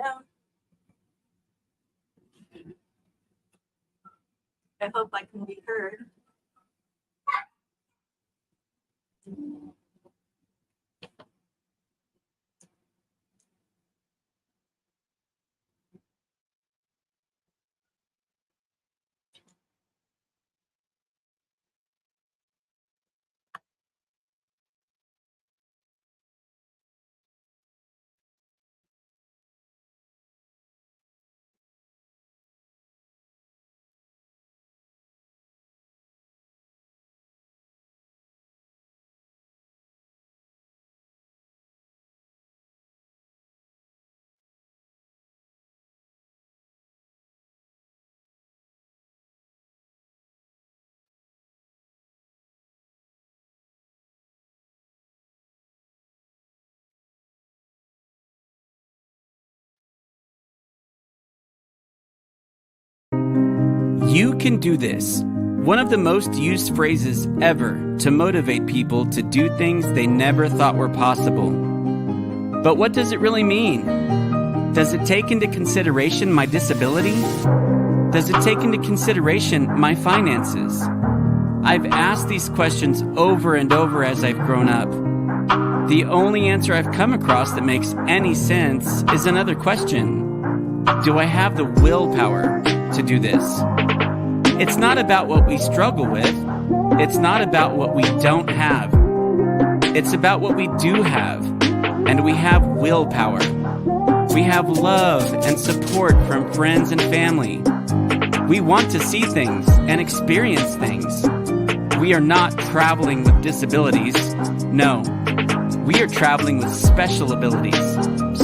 down. I hope I can be heard. You can do this. One of the most used phrases ever to motivate people to do things they never thought were possible. But what does it really mean? Does it take into consideration my disability? Does it take into consideration my finances? I've asked these questions over and over as I've grown up. The only answer I've come across that makes any sense is another question. Do I have the willpower to do this? It's not about what we struggle with. It's not about what we don't have. It's about what we do have. And we have willpower. We have love and support from friends and family. We want to see things and experience things. We are not traveling with disabilities. No, we are traveling with special abilities.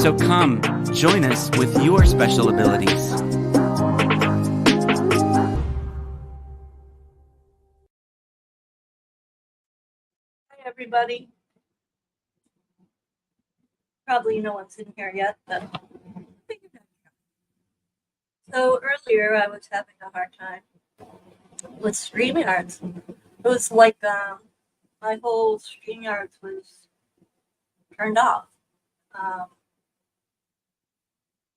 So come, join us with your special abilities. Everybody. Probably no one's in here yet, but so earlier I was having a hard time with StreamYards. It was like my whole StreamYards was turned off. I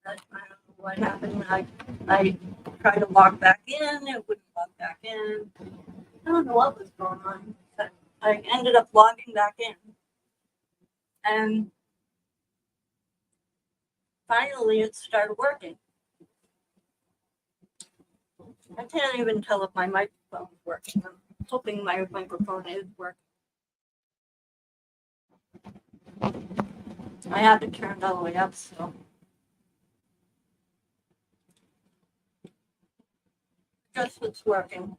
don't know what happened. I tried to log back in, it wouldn't log back in. I don't know what was going on. But I ended up logging back in. And finally it started working. I can't even tell if my microphone's working. I'm hoping my microphone is working. I have to turn it all the way up, so. Guess it's working.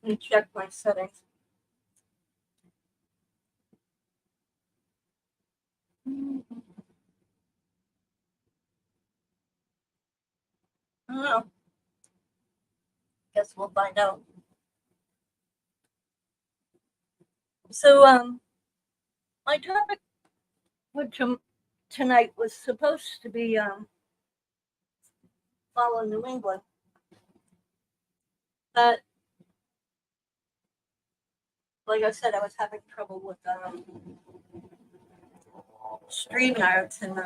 Let me check my settings. I don't know. Guess we'll find out. So, my topic tonight was supposed to be follow New England, but like I said, I was having trouble with StreamYards, and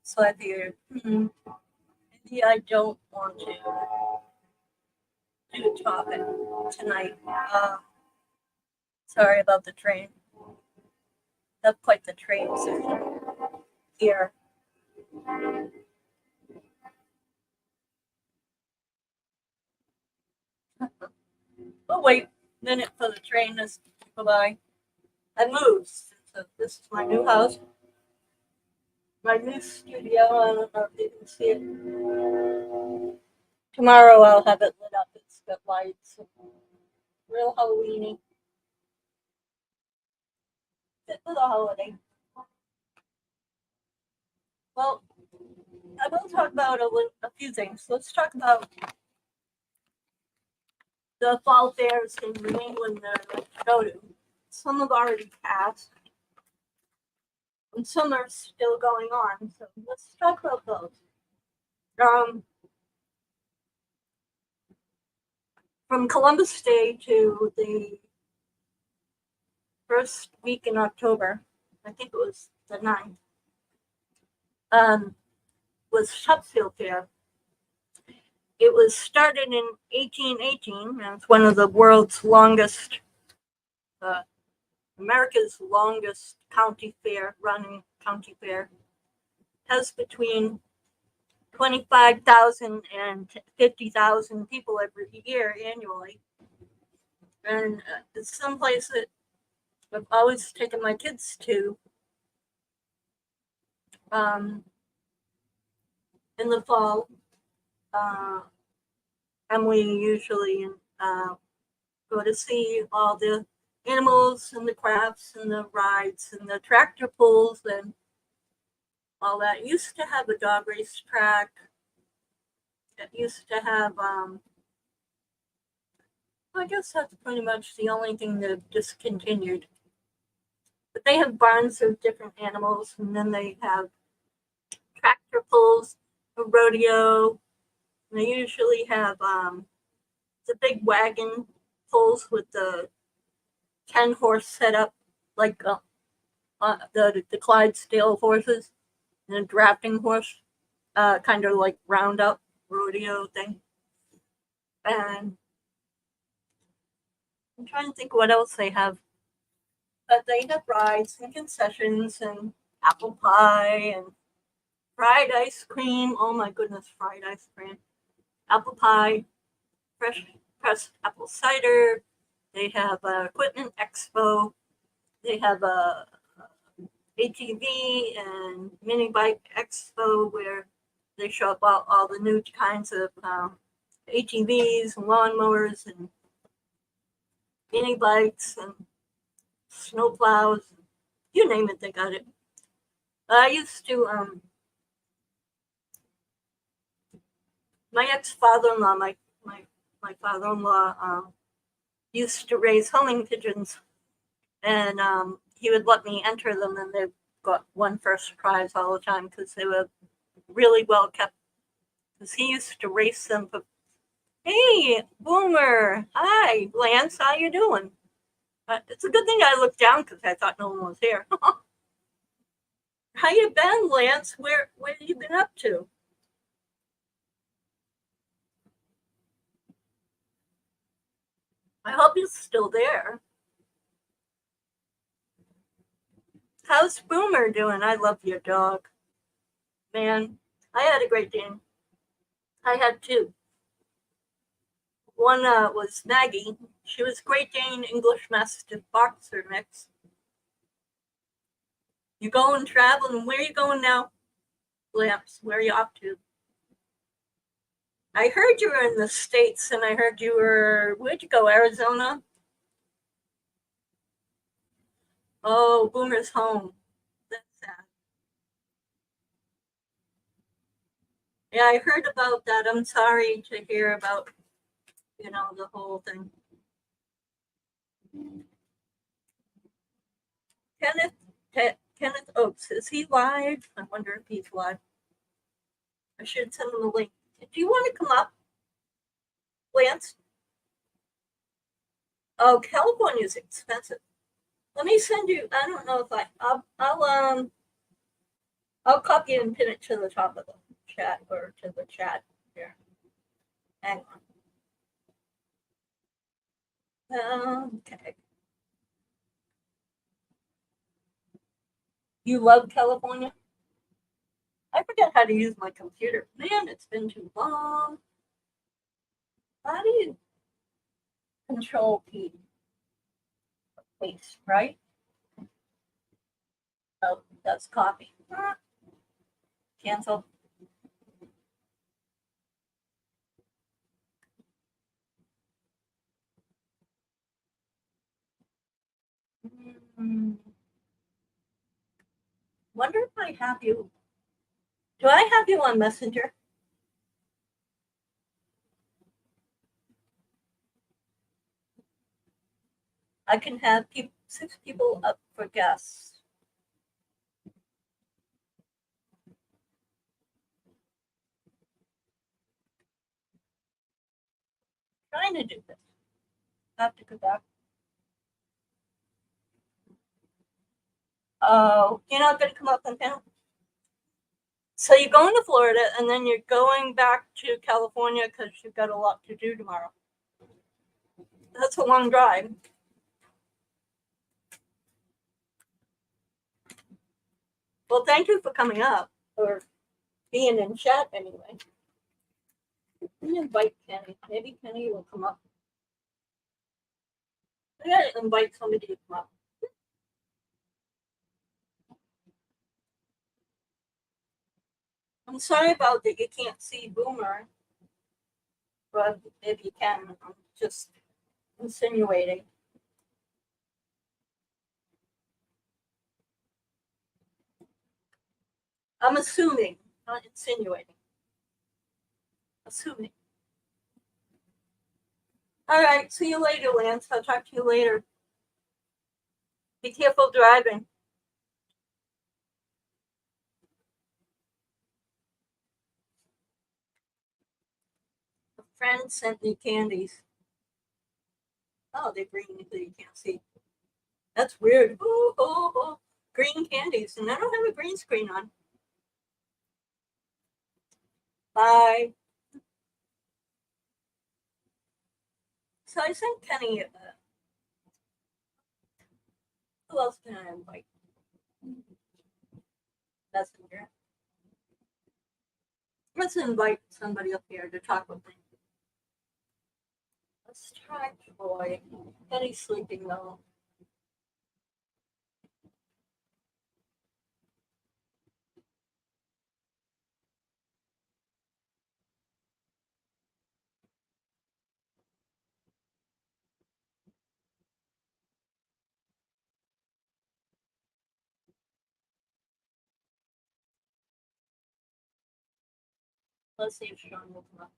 so I figured maybe I don't want to do a topic tonight. Sorry about the train. That's quite the train system here. Oh, wait a minute for the train to go by. I moved. So this is my new house. My new studio. I don't know if you can see it. Tomorrow I'll have it lit up. It's got lights. Real Halloween-y. Fit for the holiday. Well, I will talk about a few things. Let's talk about the fall fairs in New England that I like to go to. Some have already passed, and some are still going on. So let's talk about those. From Columbus Day to the first week in October, I think it was the 9th, was Shopfield Fair. It was started in 1818, and it's one of the world's longest, America's longest county fair, running county fair. It has between 25,000 and 50,000 people every year annually. And it's someplace that I've always taken my kids to. In the fall, and we usually go to see all the animals and the crafts and the rides and the tractor pulls and all that. It used to have a dog race track. It used to have, I guess that's pretty much the only thing that discontinued. But they have barns of different animals, and then they have tractor pulls, a rodeo. And they usually have the big wagon pulls with the 10-horse setup, like the Clydesdale horses, and a drafting horse, kind of like roundup rodeo thing. And I'm trying to think what else they have. But they have rides and concessions and apple pie and fried ice cream. Oh my goodness, fried ice cream. Apple pie, fresh pressed apple cider. They have a equipment expo. They have a ATV and mini bike expo where they show up all the new kinds of ATVs and lawnmowers and mini bikes and snow plows. You name it, they got it. I used to, my ex-father-in-law, my father-in-law used to raise homing pigeons, and he would let me enter them, and they got won first prize all the time because they were really well kept. Because he used to race them. For, hey, Boomer! Hi, Lance. How you doing? It's a good thing I looked down because I thought no one was here. How you been, Lance? Where have you been up to? I hope you're still there. How's Boomer doing? I love your dog. Man, I had a great day. I had two. One was Maggie. She was Great Dane English Mastiff Boxer mix. You going traveling? Where are you going now, Lamps? Where are you off to? I heard you were in the States, and I heard you were, where'd you go, Arizona? Oh, Boomer's home. That's sad. Yeah, I heard about that. I'm sorry to hear about, the whole thing. Kenneth Oakes, is he live? I wonder if he's live. I should send him a link. Do you want to come up, Lance? Oh, California is expensive. Let me send you. I don't know if I'll copy and pin it to the top of the chat or to the chat here. Hang on. Okay. You love California? I forget how to use my computer. Man, it's been too long. How do you control P? Paste, right? Oh, that's copy. Cancel. Wonder if I have you. Do I have you on Messenger? I can have 6 people up for guests. Trying to do this. I have to go back. Oh, you're not going to come up in town? So you're going to Florida, and then you're going back to California because you've got a lot to do tomorrow. That's a long drive. Well, thank you for coming up, or being in chat anyway. Let me invite Kenny. Maybe Kenny will come up. I gotta invite somebody to come up. I'm sorry about that you can't see Boomer, but maybe you can. I'm just insinuating. I'm assuming, not insinuating. Assuming. All right, see you later, Lance. I'll talk to you later. Be careful driving. A friend sent me candies. Oh, they're green, so you can't see. That's weird. Oh, oh, oh. Green candies, and I don't have a green screen on. Bye. So I sent Kenny. Who else can I invite? Messenger. Let's invite somebody up here to talk with me. Let's try Troy. Kenny's sleeping though. Let's see if Sean will come up.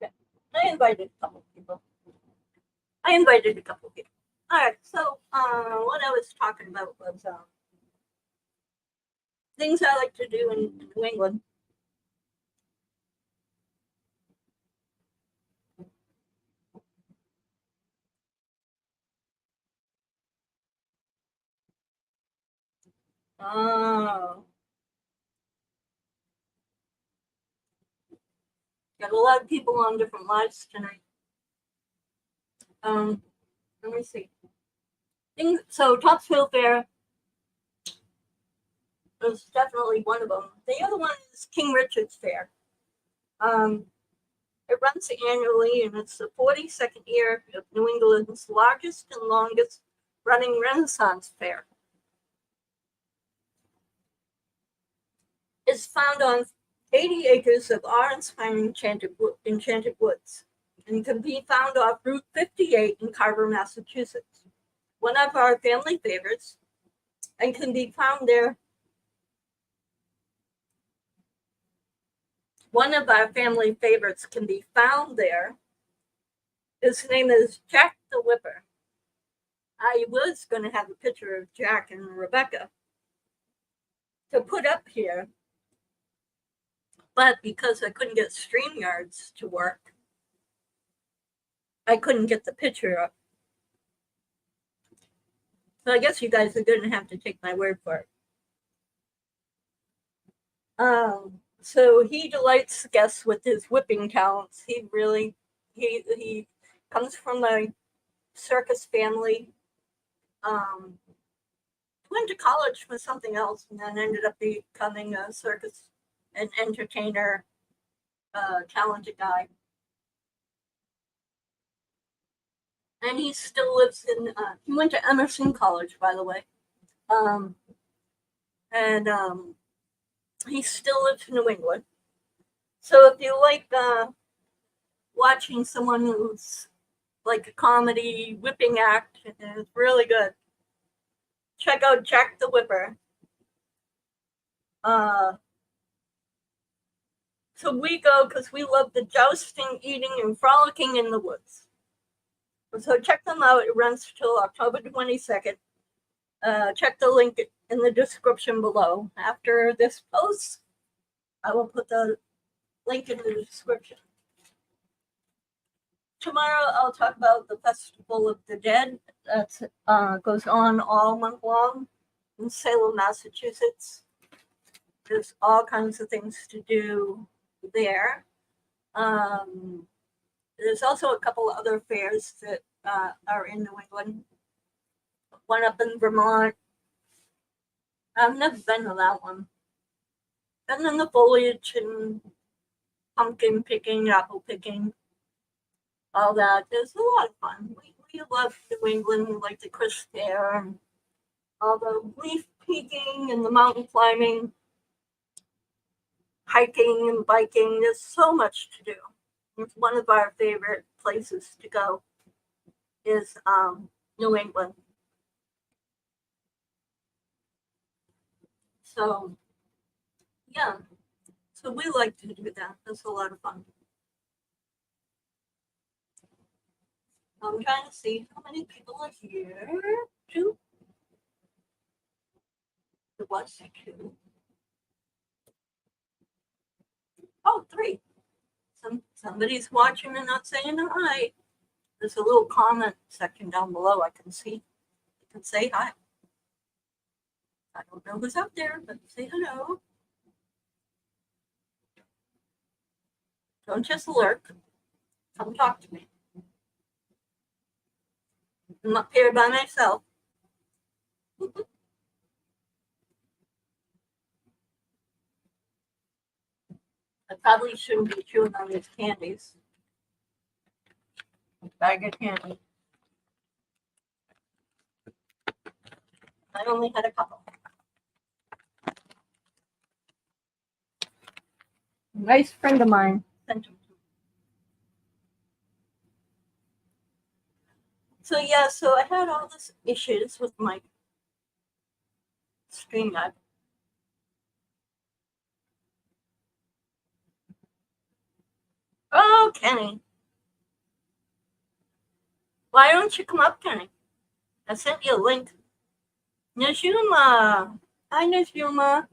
Okay. I invited a couple people. All right, so what I was talking about was things I like to do in New England. Oh, got a lot of people on different lives tonight. Let me see. So Topsfield Fair is definitely one of them. The other one is King Richard's Fair. It runs annually, and it's the 42nd year of New England's largest and longest running Renaissance fair. It's found on 80 acres of awe-inspiring enchanted woods, and can be found off Route 58 in Carver, Massachusetts. One of our family favorites, and can be found there. One of our family favorites can be found there. His name is Jack the Whipper. I was going to have a picture of Jack and Rebecca to put up here, but because I couldn't get StreamYards to work, I couldn't get the picture up. So I guess you guys are going to have to take my word for it. So he delights guests with his whipping talents. He comes from a circus family. Went to college for something else, and then ended up becoming a circus and entertainer, talented guy. And he still lives in. He went to Emerson College, by the way, and he still lives in New England. So if you like watching someone who's like a comedy whipping act, it's really good. Check out Jack the Whipper. So we go because we love the jousting, eating, and frolicking in the woods. So check them out. It runs till October 22nd. Check the link in the description below after this post. I will put the link in the description. Tomorrow I'll talk about the Festival of the Dead that goes on all month long in Salem, Massachusetts. There's all kinds of things to do there. There's also a couple of other fairs that are in New England. One up in Vermont. I've never been to that one. And then the foliage and pumpkin picking, apple picking, all that. It's a lot of fun. We love New England. We like the Chris Fair and all the leaf peeking and the mountain climbing, hiking and biking. There's so much to do. It's one of our favorite places to go is New England. So, yeah. So we like to do that. That's a lot of fun. I'm trying to see how many people are here. 2. It was 2. Oh, 3. Somebody's watching and not saying hi. There's a little comment section down below. I can see. You can say hi. I don't know who's up there, but say hello. Don't just lurk. Come talk to me. I'm up here by myself. I probably shouldn't be chewing on these candies. A bag of candy. I only had a couple. A nice friend of mine sent them to me. So yeah, so I had all these issues with my screen guide. Oh, Kenny. Why don't you come up, Kenny? I sent you a link. Najuma. Hi, Najuma.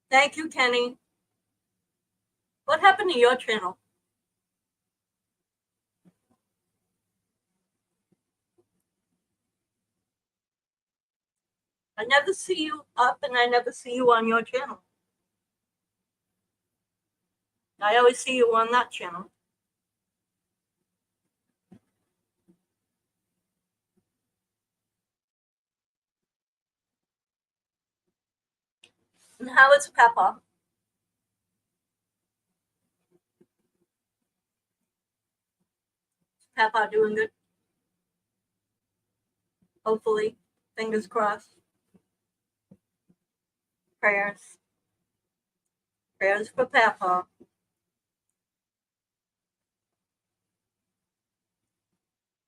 Thank you, Kenny. What happened to your channel? I never see you up and I never see you on your channel. I always see you on that channel. And how is Peppa? Peppa doing good? Hopefully. Fingers crossed. Prayers. Prayers for Peppa.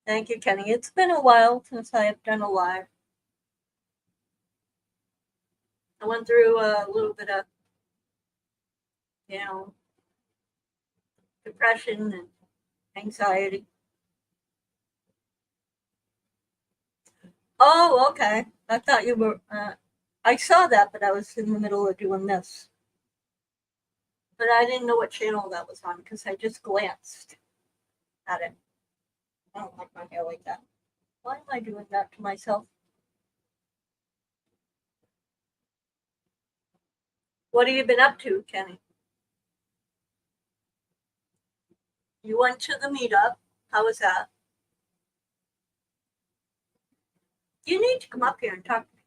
Thank you, Kenny. It's been a while since I have done a live. I went through a little bit of, depression and anxiety. Oh, okay. I thought you were, I saw that, but I was in the middle of doing this. But I didn't know what channel that was on because I just glanced at it. I don't like my hair like that. Why am I doing that to myself? What have you been up to, Kenny? You went to the meetup. How was that? You need to come up here and talk to me.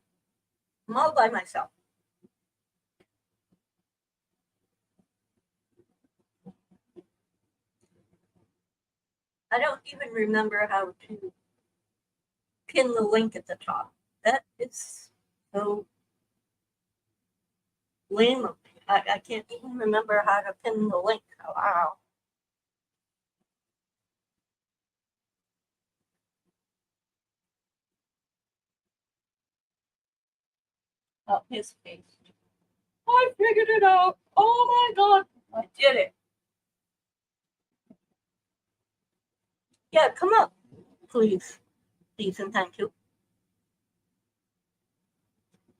I'm all by myself. I don't even remember how to pin the link at the top. That is so lame of me. I can't even remember how to pin the link. Oh, wow. Oh, his face. I figured it out. Oh my god. I did it. Yeah, come up. Please. Please and thank you.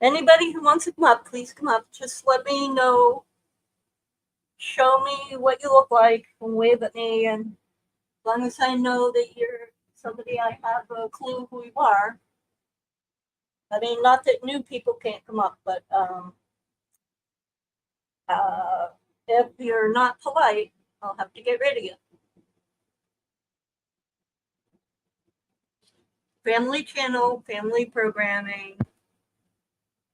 Anybody who wants to come up, please come up. Just let me know. Show me what you look like and wave at me. And as long as I know that you're somebody, I have a clue who you are. I mean, not that new people can't come up, but if you're not polite, I'll have to get rid of you. Family channel, family programming.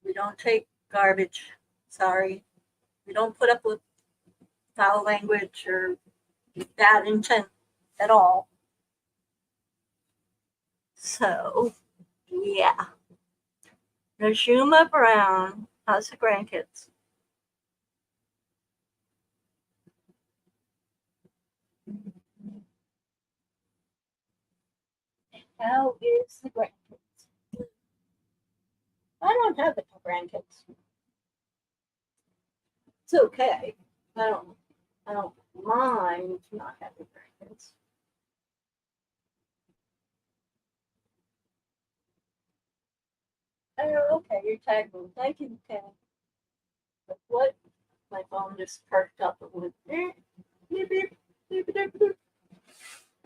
We don't take garbage. Sorry. We don't put up with foul language or bad intent at all. So, yeah. Najuma Brown, how's the grandkids? How is the grandkids? I don't have any grandkids. It's okay. I don't mind not having grandkids. Oh, okay, you're tagged me. Thank you, Kenny. But what? My phone just perked up and went beep, beep, beep, beep, beep, beep,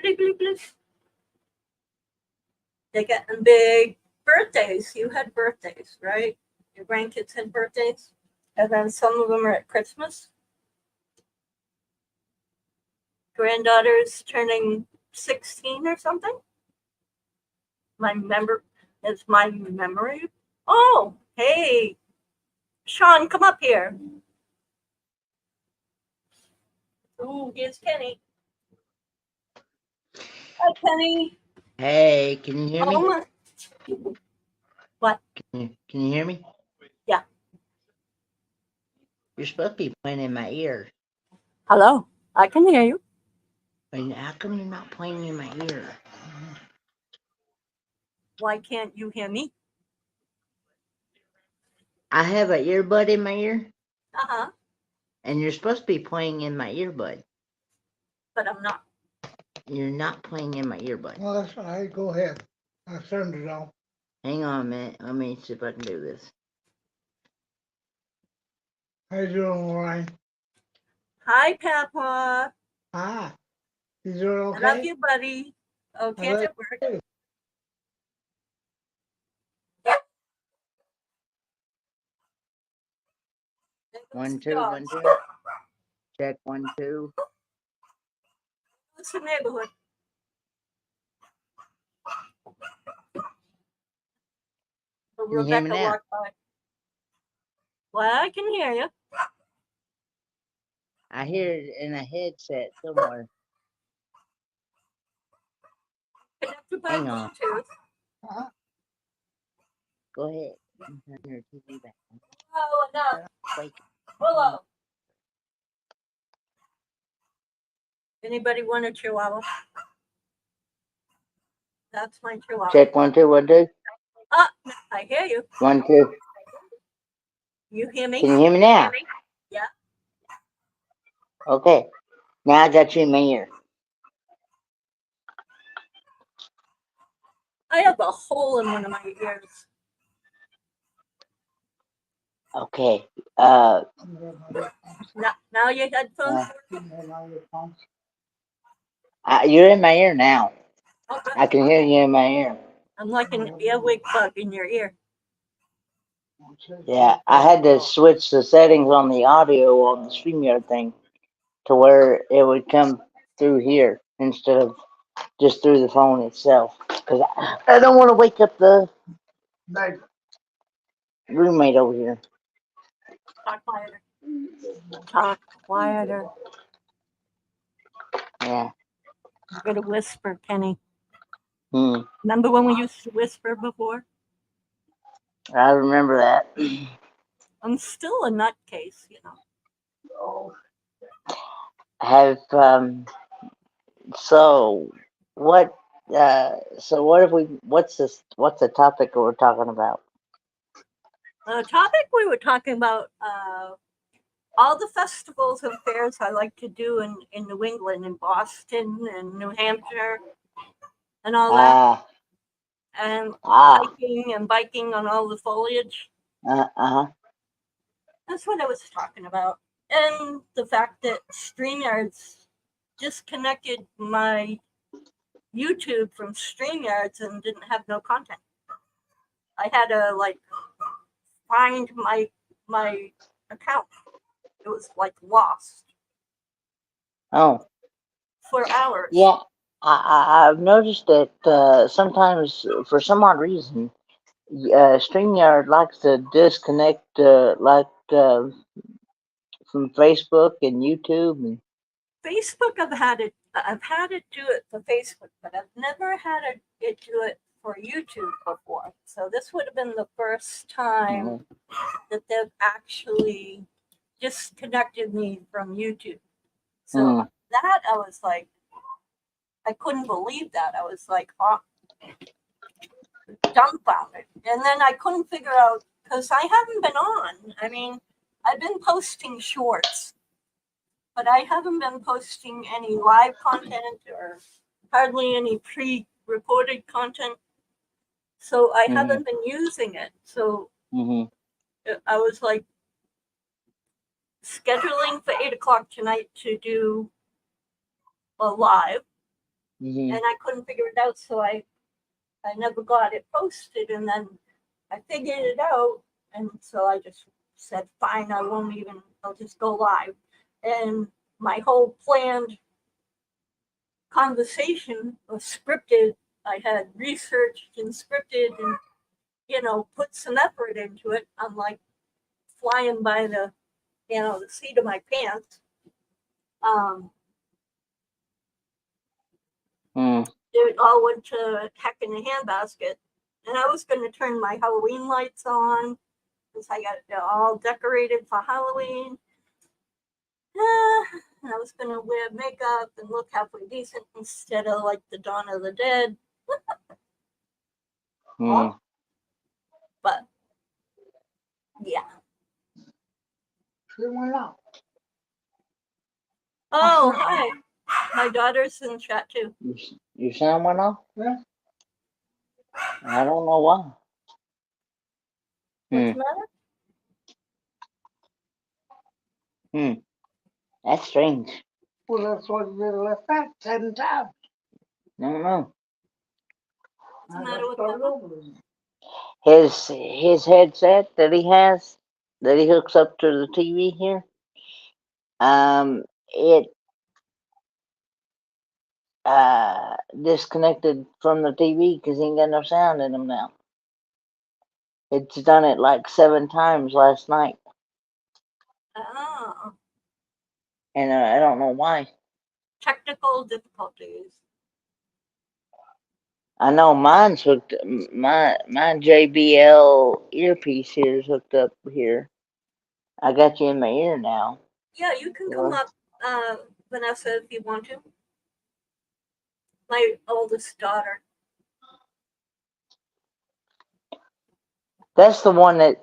beep, beep, beep. They got big birthdays. You had birthdays, right? Your grandkids had birthdays, and then some of them are at Christmas. Granddaughter's turning 16 or something. Is my memory. Oh, hey, Sean, come up here. Ooh, here's Kenny. Hi, Kenny. Hey, can you hear me? Oh, my. What? Can you hear me? Yeah. You're supposed to be playing in my ear. Hello, I can hear you. And how come you're not playing in my ear? Why can't you hear me? I have an earbud in my ear, Uh-huh, and you're supposed to be playing in my earbud. but I'm not. You're not playing in my earbud. Well, that's all right. Go ahead. I turned it off. Hang on a minute. Let me see if I can do this. How you doing, Ryan? Hi, Papa. Ah, you doing I okay? love you, buddy. Oh, can't it work? you. One, two, one, two. Check 1, 2. What's the neighborhood? Can you hear me Rebecca now? walked by. Well, I can hear you. I hear it in a headset somewhere. Connected by Hang on. Bluetooth. Uh-huh. Go ahead. Turn your TV back on. Oh, enough. Wake. Hello. Anybody want a chihuahua? That's my chihuahua. Check 1, 2, 1, 2. Ah, I hear you. 1, 2. You hear me? Can you hear me now? Yeah. Okay. Now I got you in my ear. I have a hole in one of my ears. Okay. Now your headphones working? You're in my ear now. Oh, good. I can hear you in my ear. I'm like an earwig bug in your ear. Yeah, I had to switch the settings on the audio on the StreamYard thing to where it would come through here instead of just through the phone itself. Because I don't want to wake up the roommate over here. Talk quieter. Talk quieter. Yeah. I'm going to whisper, Kenny. Hmm. Remember when we used to whisper before? I remember that. I'm still a nutcase, you know. Have so what if we what's the topic that we're talking about? The topic we were talking about all the festivals and fairs I like to do in New England, in Boston and New Hampshire and all that. And hiking and biking on all the foliage. Uh-huh. That's what I was talking about. And the fact that StreamYards disconnected my YouTube from StreamYards and didn't have no content. I had to like find my account. It was like lost Oh, for hours. yeah. I've noticed that sometimes, for some odd reason, StreamYard likes to disconnect, from Facebook and YouTube. And Facebook, I've had it do it for Facebook, but I've never had it do it for YouTube before. So this would have been the first time that they've actually disconnected me from YouTube. So that I was like, I couldn't believe that. I was like, dumbfounded. And then I couldn't figure out, because I haven't been on. I mean, I've been posting shorts, but I haven't been posting any live content or hardly any pre-recorded content. So I haven't been using it. So I was like scheduling for 8 o'clock tonight to do a live, and I couldn't figure it out. So I never got it posted, and then I figured it out, and so I just said, fine, I'll just go live. And my whole planned conversation was scripted. I had researched and scripted and, put some effort into it. I'm like flying by the seat of my pants. It all went to heck in the handbasket. And I was going to turn my Halloween lights on because I got it all decorated for Halloween. And I was going to wear makeup and look halfway decent instead of like the Dawn of the Dead. But, yeah. Oh, hi. My daughter's in chat too. Your sound went off? Yeah. I don't know why. What's the matter? That's strange. Well, that's what they left out 7 times. I don't know. What's the matter with that? His headset that he has, that he hooks up to the TV here, it disconnected from the TV because he ain't got no sound in him now. It's done it like 7 times last night. Oh. And I don't know why. Technical difficulties. I know mine's hooked. My JBL earpiece here is hooked up here. I got you in my ear now. Yeah, you can come up, Vanessa, if you want to. My oldest daughter. That's the one that,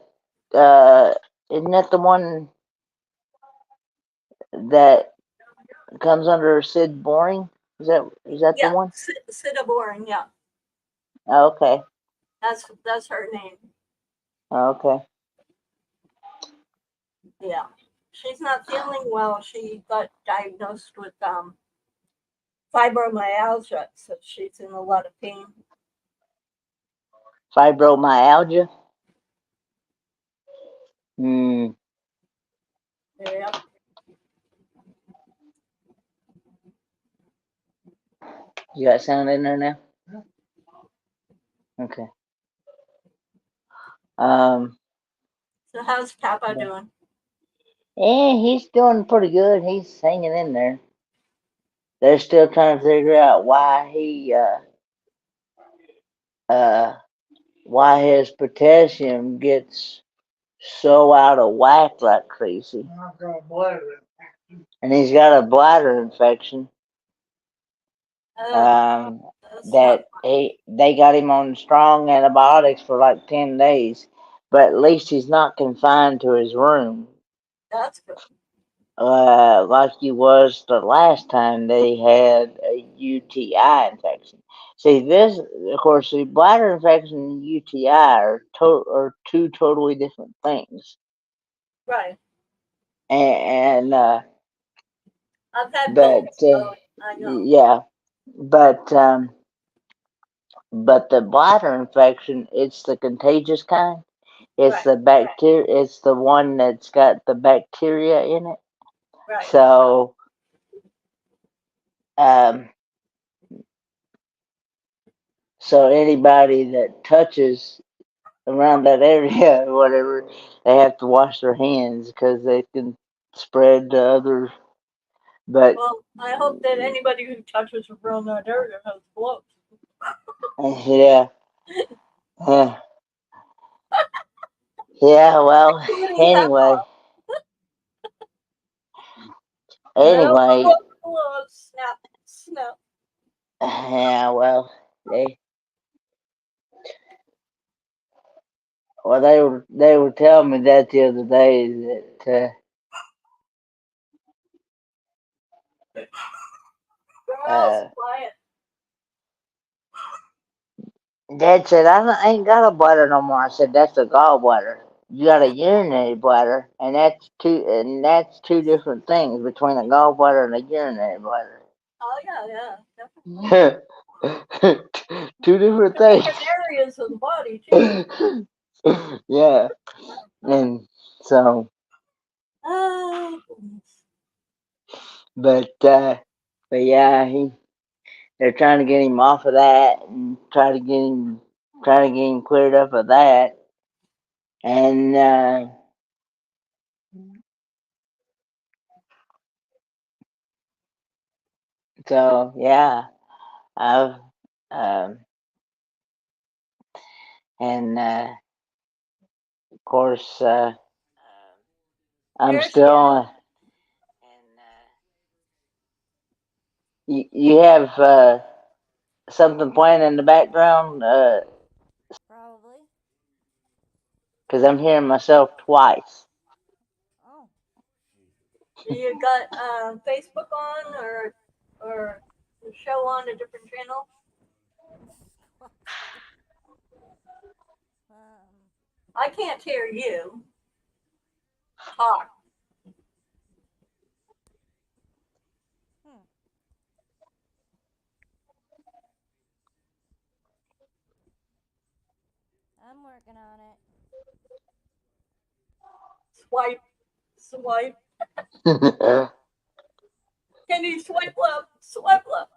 isn't that the one that comes under Sid Boring? Is that the one? Sida Boring, yeah. Oh, okay. That's her name. Okay. Yeah. She's not feeling well. She got diagnosed with fibromyalgia, so she's in a lot of pain. Fibromyalgia? Yeah. You got sound in there now? Okay. So how's Papa doing? Yeah, he's doing pretty good. He's hanging in there. They're still trying to figure out why his potassium gets so out of whack like crazy. And he's got a bladder infection. That they got him on strong antibiotics for like 10 days, but at least he's not confined to his room. That's good. like you was the last time they had a UTI infection. See, this, of course, the bladder infection and UTI are two totally different things. Right. And I've had both, but so I know. yeah, but but the bladder infection, it's the contagious kind. It's Right. the bacteria. It's the one that's got the bacteria in it. Right. So um, so anybody that touches around that area or whatever, they have to wash their hands because they can spread to others. But Well, I hope that anybody who touches around that area has gloves. yeah, uh, yeah. Well, Including anyway, Papa. No anyway, gloves. Snap. Snap. yeah. Well, they they were telling me that the other day that Girls, quiet. Dad said I ain't got a bladder no more. I said that's a gallbladder. You got a urinary bladder, and that's two different things between a gallbladder and a urinary bladder. Oh, yeah, yeah. Definitely. Two different Two things. different areas of the body, too. Yeah, and so, Oh, goodness. but yeah, they're trying to get him off of that and try to get him cleared up of that, and so yeah, I've um, and of course I'm There she is. still. You have something playing in the background? Probably. Because I'm hearing myself twice. Oh. You got Facebook on or the show on a different channel? um. I can't hear you talk. Hmm. I'm working on it. Swipe, swipe. Can you swipe left? Swipe left.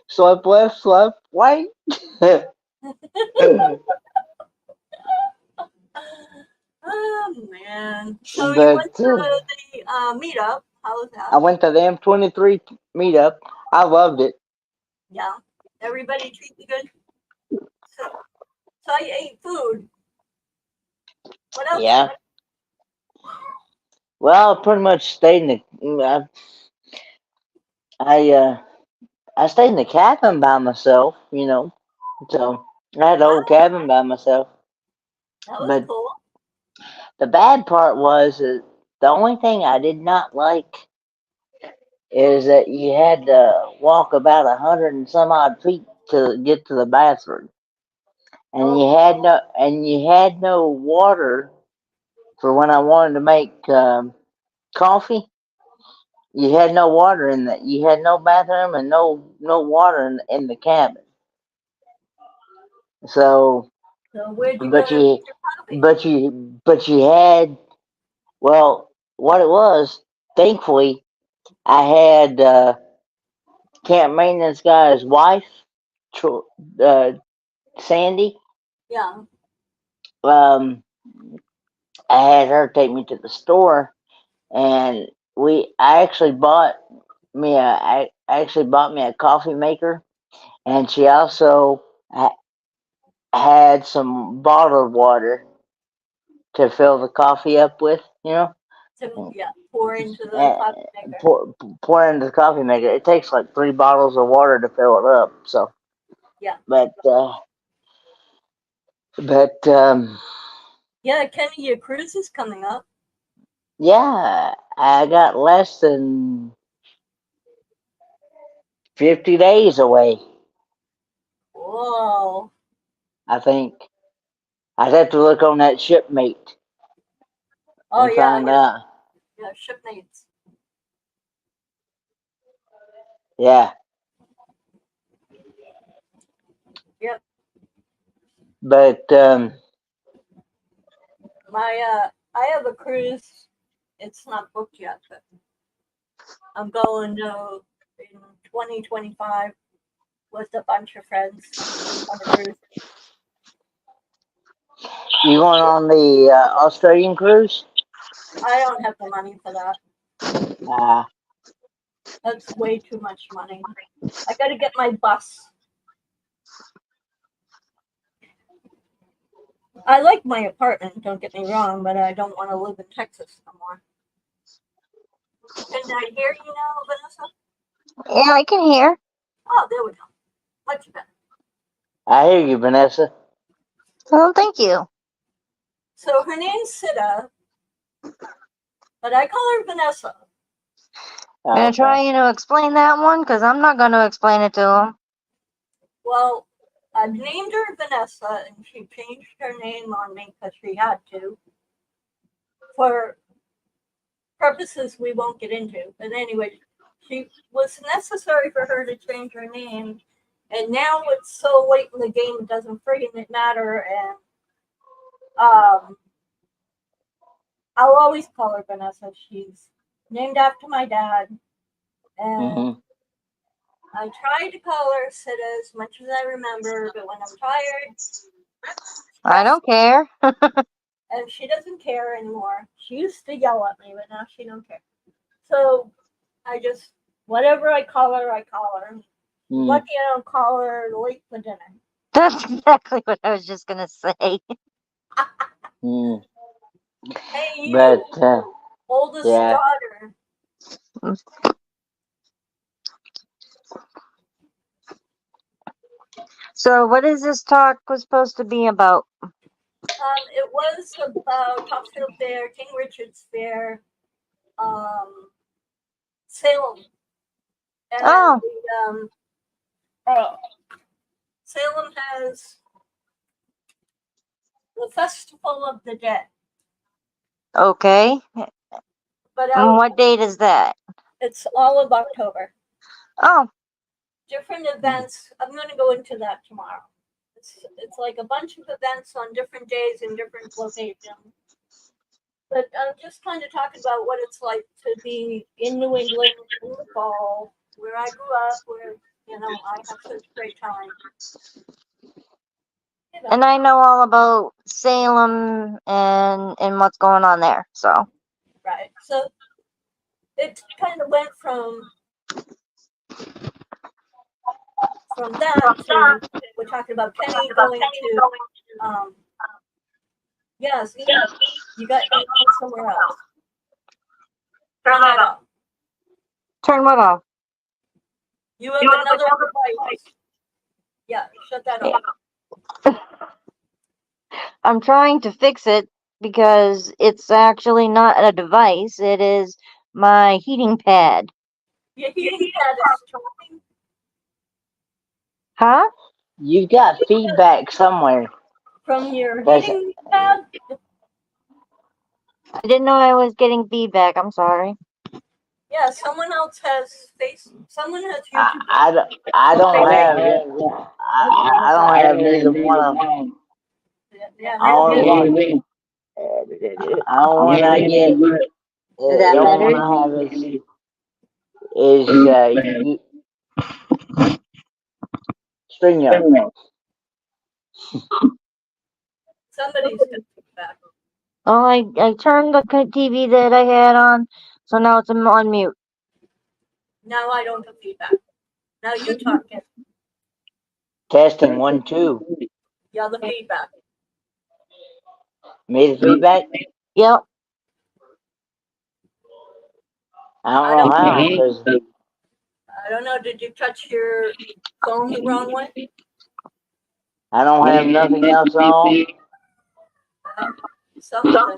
Swipe left, swipe right. Oh man. So you went But to the meetup. How was I that? went to the M23 meetup. I loved it. Yeah. Everybody treat you good. So, so you ate food. What else? Yeah. Well, I pretty much stayed in the. I stayed in the cabin by myself. So I had the whole Ah, cabin by myself. that was But cool. the bad part was that the only thing I did not like is that you had to walk about 100 and some odd feet to get to the bathroom, and Oh, you had no water for when I wanted to make coffee. You had no water in that. You had no bathroom and no water in the cabin. So, so where'd you go but to you get your coffee? but you had, well, what it was. Thankfully, I had camp maintenance guy's wife, uh, Sandy. Yeah. Um, I had her take me to the store, and I actually bought me a coffee maker, and she also had some bottled water to fill the coffee up with, To yeah, pour into the and coffee maker. pour into the coffee maker. It takes like 3 bottles of water to fill it up. So, Yeah. but but Yeah, Kenny, your cruise is coming up. yeah, I got less than 50 days away, Whoa. I think. I'd have to look on that shipmate Oh and yeah, find out. your shipmates. Yeah. Yep. But I have a cruise. It's not booked yet, but I'm going to in 2025 with a bunch of friends on a cruise. you going on the Australian cruise? I don't have the money for that. Uh, That's way too much money. I got to get my bus. I like my apartment, don't get me wrong, but I don't want to live in Texas no more. Can I hear you now, Vanessa? Yeah, I can hear. Oh, there we go. Much better. I hear you, Vanessa. Well, thank you. So her name's Sita, but I call her Vanessa. I'm gonna try to explain that one because I'm not gonna explain it to him. Well, I've named her Vanessa, and she changed her name on me because she had to, for purposes we won't get into. But anyway, she was necessary for her to change her name, and now it's so late in the game it doesn't friggin' matter. And I'll always call her Vanessa. She's named after my dad, and I try to call her Sita as much as I remember, but when I'm tired, I don't care. and she doesn't care anymore. She used to yell at me, but now she don't care. So I just, whatever I call her, I call her. Lucky I don't call her late for dinner. That's exactly what I was just gonna say. Hey, you, But oldest yeah. daughter. So, what is this talk was supposed to be about? It was about Topsfield Fair, King Richard's Fair, Salem, and Oh, Salem has the Festival of the Dead. okay. But And what date is that? it's all of October. Oh, Different events. I'm going to go into that tomorrow. It's like a bunch of events on different days in different locations. But I'm just kind of talking about what it's like to be in New England in the fall, where I grew up, where I have such a great time. and I know all about Salem and what's going on there. So, Right. So it kind of went from that to we're talking about Kenny going to yes, you got somewhere else. Turn that off. turn what off? You have another device. Yeah, shut that off. I'm trying to fix it because it's actually not a device. It is my heating pad. Your heating pad is talking. Huh? You've got feedback somewhere. From your That's heating pad? I didn't know I was getting feedback. I'm sorry. Yeah, someone else has someone has I, YouTube. I don't have I don't have neither one of them. Yeah, Only one. The only one I get Is that the only better? one I have is StreamYard. somebody's got feedback. Oh, I turned the TV that I had on, so now it's on mute. Now I don't have feedback. Now you talking. Testing 1, 2. Yeah, the feedback. Me the feedback? Yep. I don't know how, because I don't know. Did you touch your phone the wrong way? I don't have nothing else on. Something.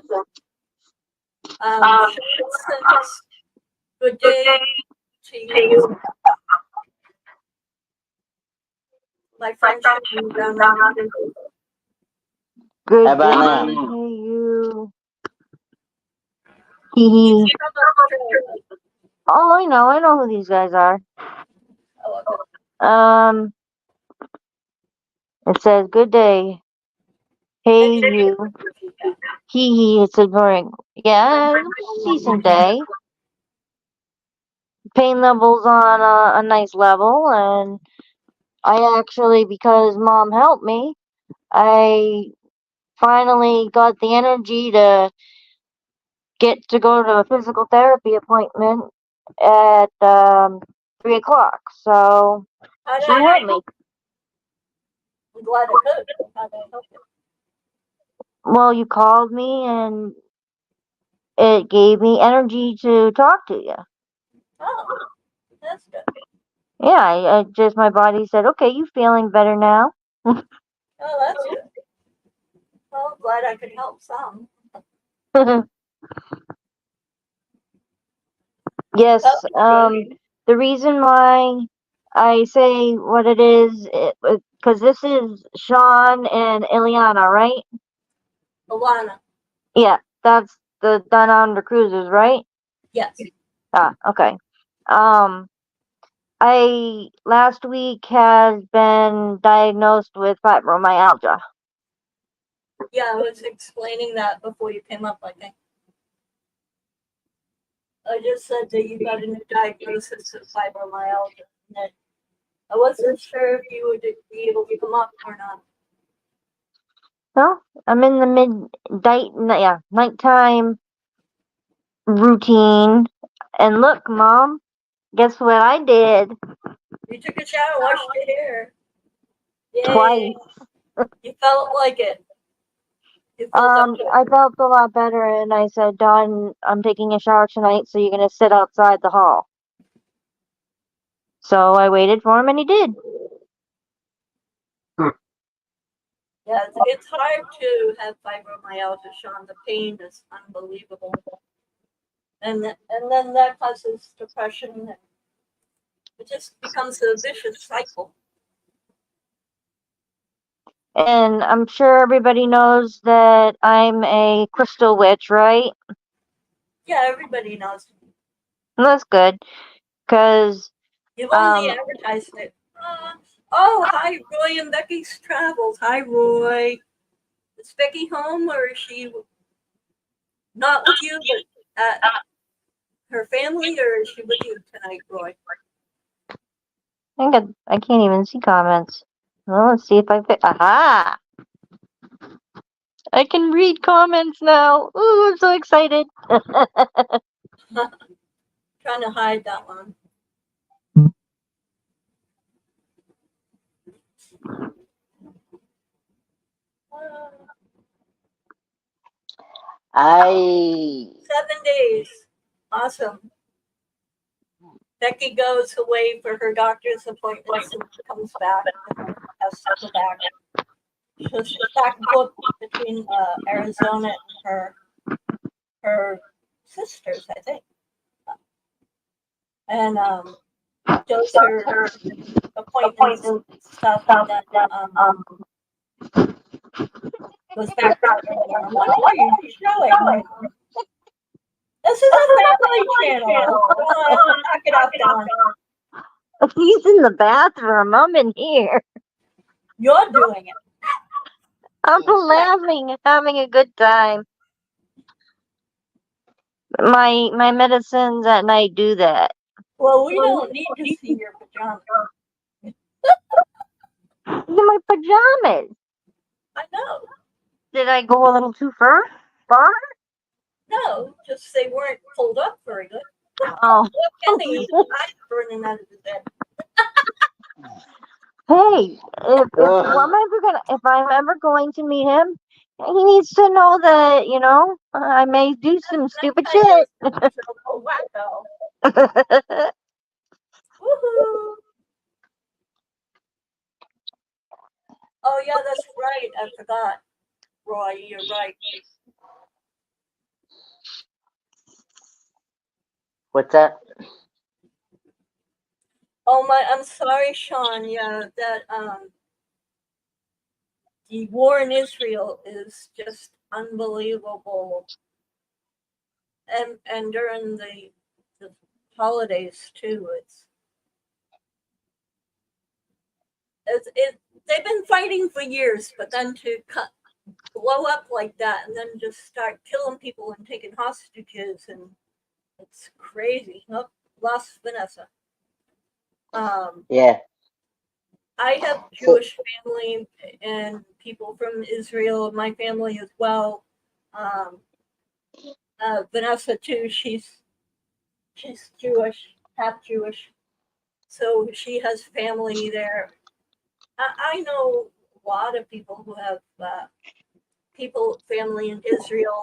Sean says good day to you. My friend Sean down there. Good How about day now? to you. Hee hee. He's from Australia. Oh, I know who these guys are. Oh, okay. It says good day. Hey And you. yeah. Hee hee. It's ignoring. Yeah, it was a decent day. Pain levels on a nice level, and I actually, because mom helped me, I finally got the energy to get to go to a physical therapy appointment at 3 o'clock. So How did she helped me. I'm glad I could. How did I help you? Well, you called me and it gave me energy to talk to you. Oh, that's good. Yeah, I just, my body said, okay, you feeling better now? Oh, that's good. Well, I'm glad I could help some. Yes, Oh, the reason why I say what it is, because this is Sean and Ileana, right? Alana. Yeah, that's the Down Under Cruisers, right? Yes. Ah, okay. Um, I last week has been diagnosed with fibromyalgia. Yeah, I was explaining that before you came up, I think. I just said that you got a new diagnosis of fibromyalgia. And that I wasn't sure if you would be able to come up or not. Well, I'm in the nighttime routine. And look, Mom, guess what I did You took a shower, washed your hair. twice. Yay. You felt like it. You felt up to it. I felt a lot better, and I said, Dawn, I'm taking a shower tonight, so you're gonna sit outside the hall. So I waited for him, and he did. Yeah, it's hard to have fibromyalgia, Sean. The pain is unbelievable. And then that causes depression. And it just becomes a vicious cycle. And I'm sure everybody knows that I'm a crystal witch, right? Yeah, everybody knows. That's good, because You've only advertised it. Oh, hi, Roy and Becky's Travels. Hi, Roy. Is Becky home or is she not with you, but at her family, or is she with you tonight, Roy? I can't even see comments. Well, let's see if I fit. Aha! I can read comments now. Ooh, I'm so excited. Trying to hide that one. Uh, I 7 days. Awesome. Becky goes away for her doctor's appointments and comes back and then has to go back. So she's back and forth between Arizona and her sisters, I think. And does her appointments and stuff, and then goes back to Arizona. What are you showing? This is a family channel. Come on, knock it off, Don. He's in the bathroom. I'm in here. You're doing it. I'm laughing, having a good time. My medicines at night do that. Well, we don't need to see your pajamas. Look at my pajamas. I know. Did I go a little too far? No, just they weren't pulled up very good. Oh. Kenny, eyes burning out of his head. Hey, if I'm ever going to meet him, he needs to know that, I may do some stupid shit. Oh, wacko. Woohoo. Oh, yeah, that's right. I forgot. Roy, you're right. What's that? Oh my, I'm sorry, Sean. Yeah, that the war in Israel is just unbelievable, and during the holidays too. It they've been fighting for years, but then to blow up like that and then just start killing people and taking hostages, and it's crazy. Oh, lost Vanessa. Yeah. I have So, Jewish family and people from Israel, my family as well. Um, Vanessa too. She's Jewish, half Jewish, so she has family there. I know a lot of people who have family in Israel,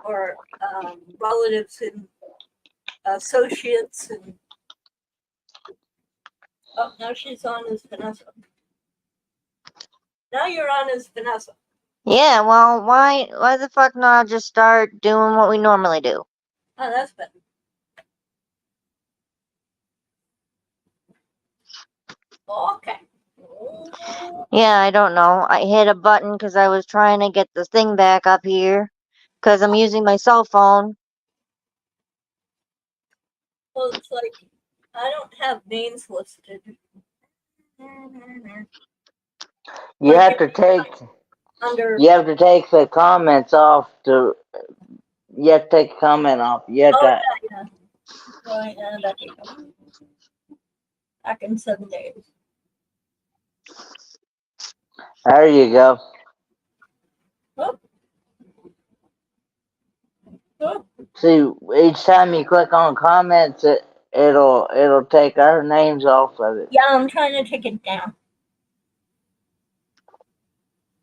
or relatives and associates, and oh, now she's on as Vanessa. Now you're on as Vanessa. Yeah, well, why the fuck not just start doing what we normally do? Oh, that's better. Okay. Yeah, I don't know. I hit a button because I was trying to get this thing back up here because I'm using my cell phone. Well, it's like I don't have names listed. you Like have to take under. you have to take the comments off to. You have to take a comment off. You have Oh to. yeah, yeah. Right, and back in 7 days. There you go. Oh, oh. See, each time you click on comments, it'll take our names off of it. Yeah, I'm trying to take it down.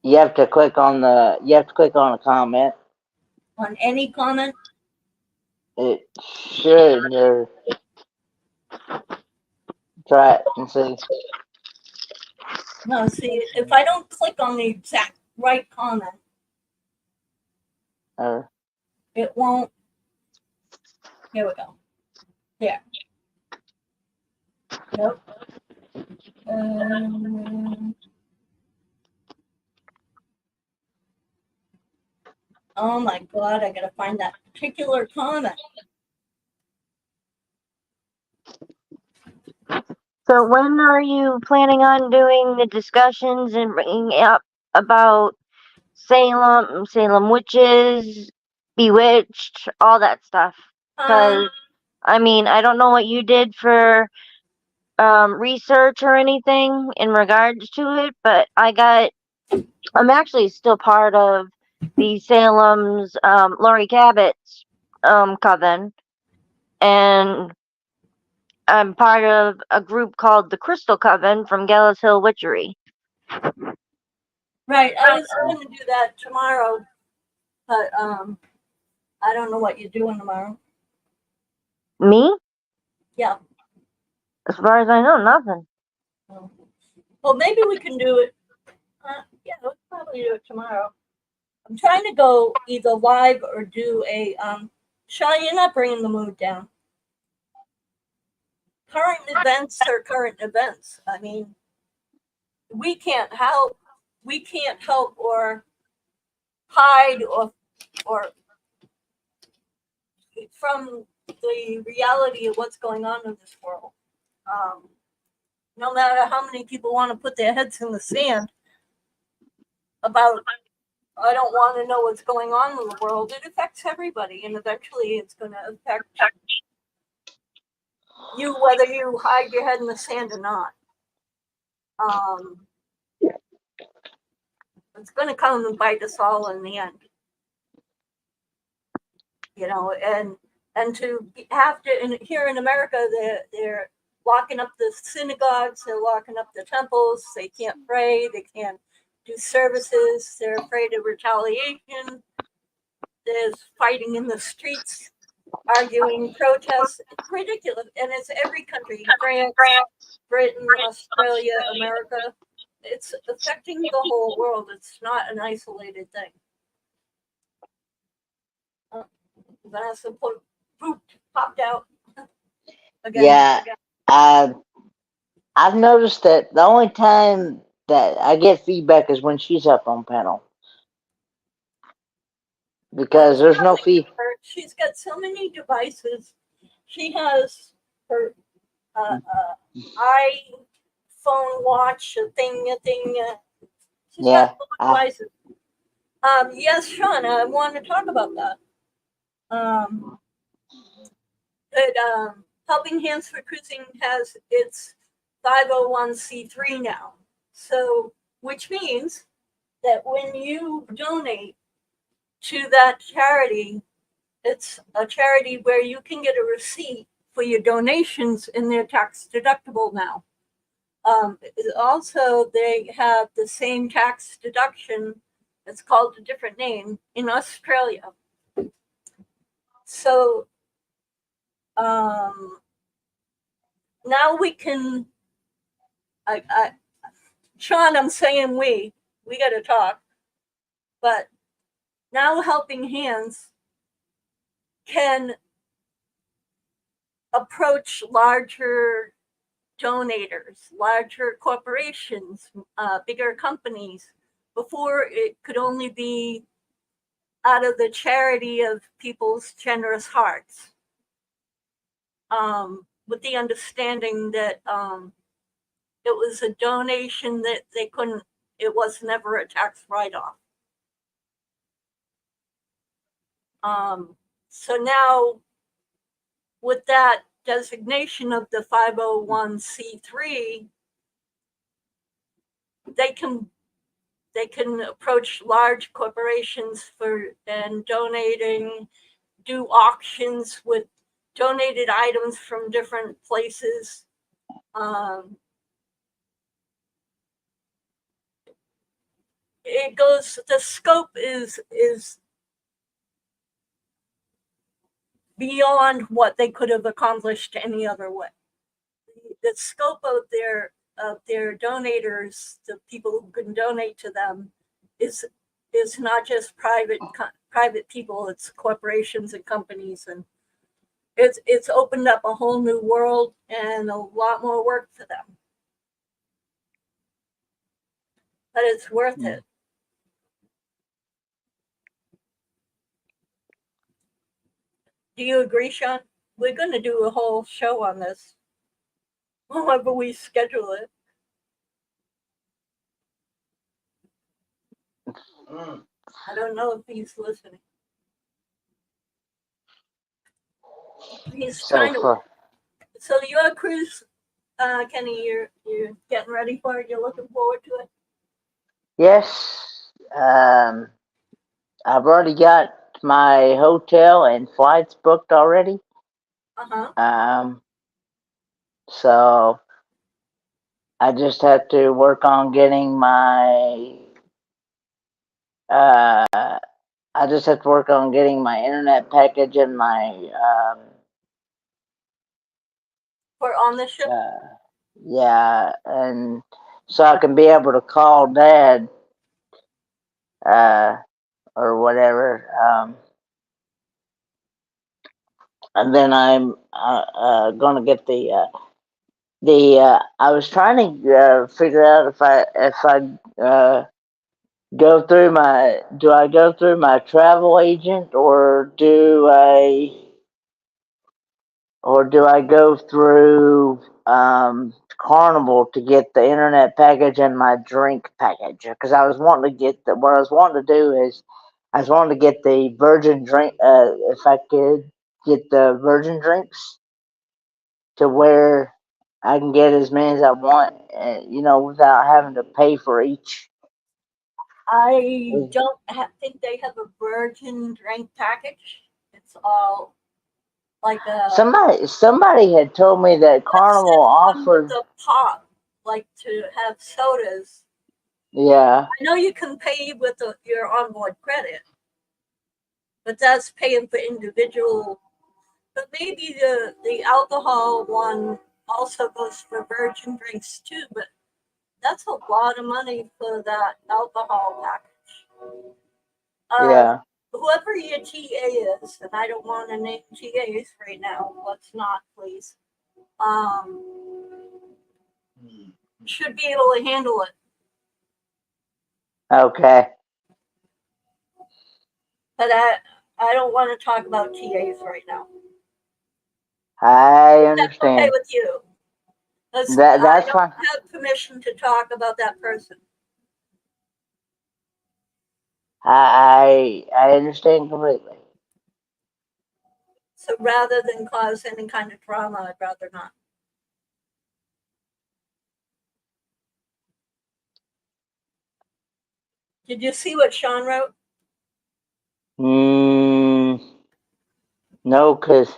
You have to click on a comment. On any comment. It should. Or try it and see. No, see, if I don't click on the exact right comment, Or it won't. Here we go. There. Nope. Oh my god, I gotta find that particular comment. So when are you planning on doing the discussions and bringing up about Salem witches, Bewitched, all that stuff? Because I mean, I don't know what you did for research or anything in regards to it, but I'm actually still part of the Salem's Laurie Cabot's coven, and I'm part of a group called the Crystal Coven from Gallows Hill Witchery. Right, I was going to do that tomorrow, but I don't know what you're doing tomorrow. Me? Yeah. As far as I know, nothing. Well, maybe we can do it. Yeah, we'll probably do it tomorrow. I'm trying to go either live or do a. Sean, you're not bringing the mood down. Current events are current events. I mean, we can't help. We can't help or hide or from the reality of what's going on in this world. No matter how many people want to put their heads in the sand about, I don't want to know what's going on in the world, it affects everybody, and eventually it's going to affect you whether you hide your head in the sand or not. It's going to come and bite us all in the end. You know, and to have to, and here in America, they're locking up the synagogues, they're locking up the temples, they can't pray, they can't do services, they're afraid of retaliation, there's fighting in the streets, arguing, protests. It's ridiculous, and it's every country, France, Britain, Australia, America. It's affecting the whole world. It's not an isolated thing. Vanessa popped out again. Yeah, I've noticed that the only time that I get feedback is when she's up on panel Well, because it's there's no probably fee. her. She's got so many devices. She has her iPhone watch, a thing. She's got Yeah, so many devices. Yes, Sean, I want to talk about that. Helping Hands for Cruising has its 501c3 now. So, which means that when you donate to that charity, it's a charity where you can get a receipt for your donations and they're tax deductible now. Also, they have the same tax deduction. It's called a different name in Australia. So now we can. Sean, I'm saying we got to talk. But now Helping Hands can approach larger donators, larger corporations, bigger companies. Before, it could only be out of the charity of people's generous hearts, with the understanding that it was a donation that they couldn't, it was never a tax write-off. So now, with that designation of the 501c3, they can approach large corporations and donating, do auctions with donated items from different places. It goes. The scope is beyond what they could have accomplished any other way. The scope of their donators, the people who can donate to them, is not just private people. It's corporations and companies, and it's opened up a whole new world and a lot more work for them. But it's worth it. Do you agree, Sean? We're going to do a whole show on this whenever we schedule it. I don't know if he's listening. He's trying to. So your cruise, Kenny, you're getting ready for it. You're looking forward to it. Yes, I've already got my hotel and flights booked already. So I just have to work on getting my. I just have to work on getting my internet package and my. For on the ship. Yeah, and so I can be able to call Dad, or whatever. And then I'm gonna get the. I was trying to figure out if I go through my do I go through my travel agent or do I go through Carnival to get the internet package and my drink package? Because I was wanting to get what I was wanting to do is I was wanting to get the virgin drink. If I could get the virgin drinks to where I can get as many as I want, without having to pay for each. I don't think they have a virgin drink package. It's all like a. Somebody had told me that Carnival offered the pop, like to have sodas. Yeah. I know you can pay with your onboard credit, but that's paying for individual. But maybe the alcohol one also goes for virgin drinks too. But that's a lot of money for that alcohol package. Yeah. whoever your TA is, and I don't want to name TAs right now. Let's not, please. Should be able to handle it. Okay. But I don't want to talk about TAs right now. I That's okay understand. with you. I That's don't fine. have permission to talk about that person. I understand completely. So rather than cause any kind of drama, I'd rather not. Did you see what Sean wrote? No, cause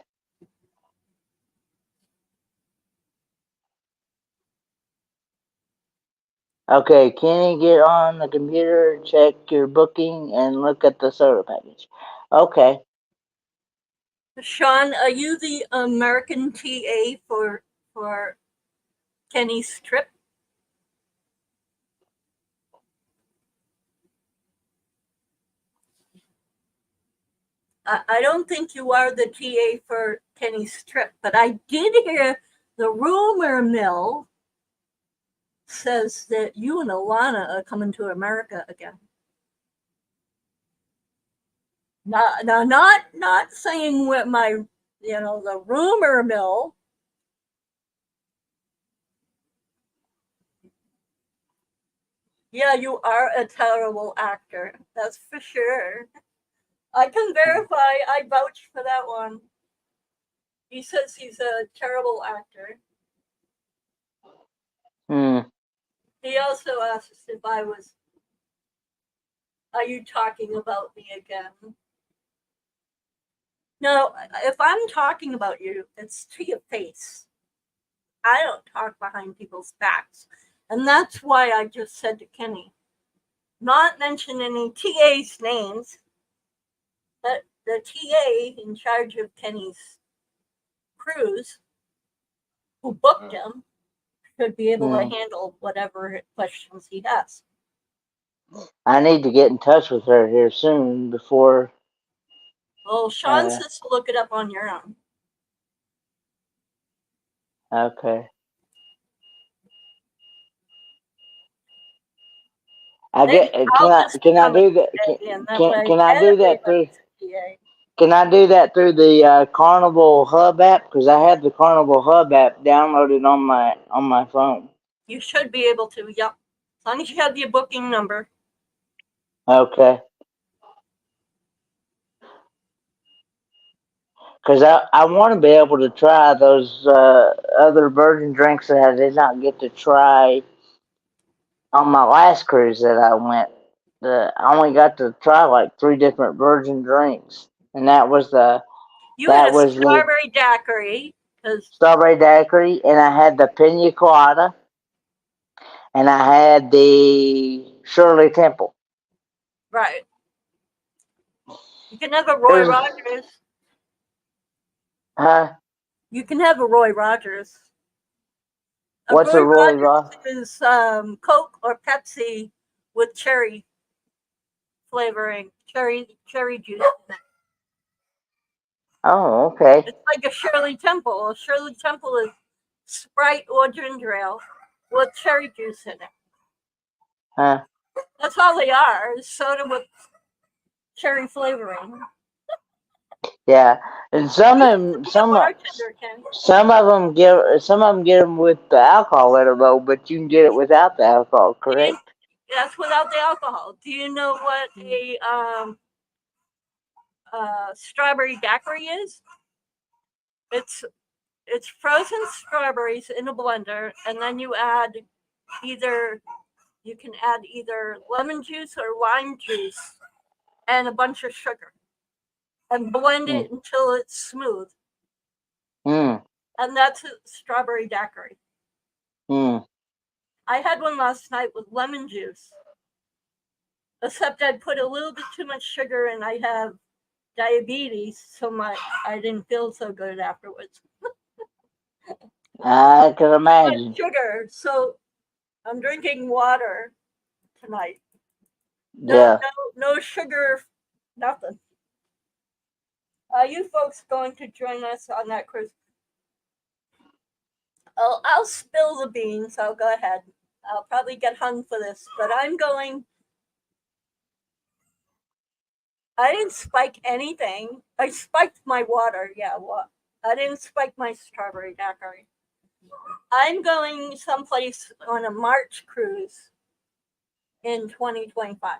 okay, can you get on the computer, check your booking, and look at the soda package? Okay. Sean, are you the American TA for Kenny's trip? I don't think you are the TA for Kenny's trip, but I did hear the rumor mill says that you and Alana are coming to America again. Not saying what my, the rumor mill. Yeah, you are a terrible actor. That's for sure. I can verify. I vouch for that one. He says he's a terrible actor. He also asked if I was, are you talking about me again? No, if I'm talking about you, it's to your face. I don't talk behind people's backs. And that's why I just said to Kenny, not mention any TA's names, but the TA in charge of Kenny's cruise, who booked him, should be able to handle whatever questions he has. I need to get in touch with her here soon before. Well, Sean says to look it up on your own. Okay. Can I do that? Can I do that through? Can I do that through the Carnival Hub app? Because I have the Carnival Hub app downloaded on my phone. You should be able to. Yep, as long as you have your booking number. Okay. Because I want to be able to try those other virgin drinks that I did not get to try on my last cruise that I went. I only got to try like 3 different virgin drinks, and that was the Strawberry daiquiri. Strawberry daiquiri, and I had the pina colada, and I had the Shirley Temple. Right. You can have a Roy Rogers. Huh? You can have a Roy Rogers. What's a Roy Rogers? Is Coke or Pepsi with cherry flavoring, cherry juice. Oh, okay. It's like a Shirley Temple. A Shirley Temple is Sprite or ginger ale with cherry juice in it. Huh? That's all they are. Is soda with cherry flavoring. Yeah, and some of them get them with the alcohol in it though, but you can get it without the alcohol, correct? That's without the alcohol. Do you know what a strawberry daiquiri is? It's frozen strawberries in a blender, and then you can add either lemon juice or lime juice and a bunch of sugar, and blend it until it's smooth. And that's a strawberry daiquiri. I had one last night with lemon juice, except I'd put a little bit too much sugar, and I have diabetes, so I didn't feel so good afterwards. I can imagine. Sugar, so I'm drinking water tonight. Yeah. No sugar, nothing. Are you folks going to join us on that cruise? I'll spill the beans. I'll go ahead. I'll probably get hung for this, but I'm going. I didn't spike anything. I spiked my water. Yeah, what? I didn't spike my strawberry daiquiri. I'm going someplace on a March cruise in 2025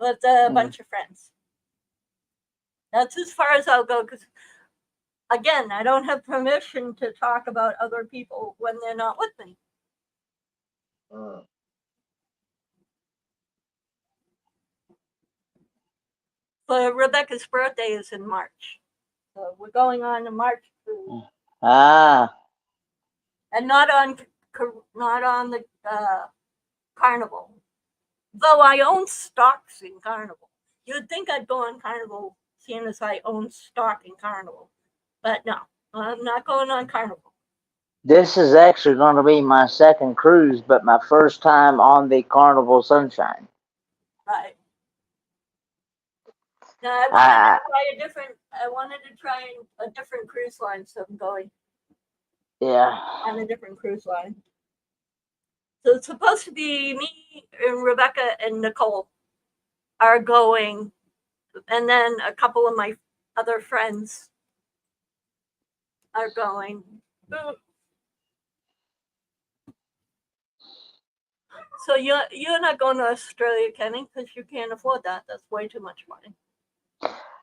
with a bunch of friends. That's as far as I'll go because, again, I don't have permission to talk about other people when they're not with me. But Rebecca's birthday is in March. So we're going on a March cruise. Ah, And not on the Carnival. Though I own stocks in Carnival. You'd think I'd go on Carnival seeing as I own stock in Carnival. But no, I'm not going on Carnival. this is actually going to be my second cruise, but my first time on the Carnival Sunshine. Right. Now I wanted to try a different cruise line, so I'm going Yeah. on a different cruise line. So it's supposed to be me and Rebecca and Nicole are going, and then a couple of my other friends are going. So you're not going to Australia, Kenny, because you can't afford that. That's way too much money.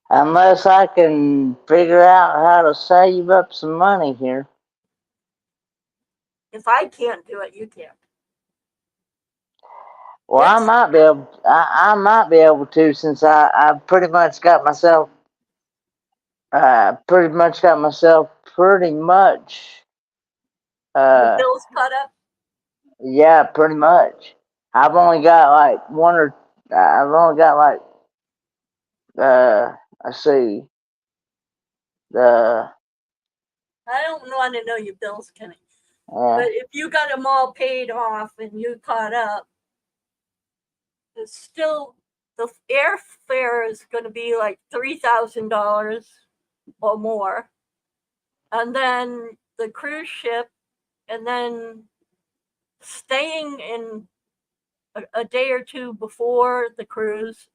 Unless I can figure out how to save up some money here. If I can't do it, you can't. Well, I might be able. I might be able to, since I pretty much got myself. Pretty much got myself pretty much. Your bills caught up. Yeah, pretty much. I've only got like one or. I've only got like. Let's see. The. I don't want to know your bills, Kenny. But if you got them all paid off and you caught up, it's still the airfare is going to be like $3,000 or more, and then the cruise ship, and then staying in a day or two before the cruise.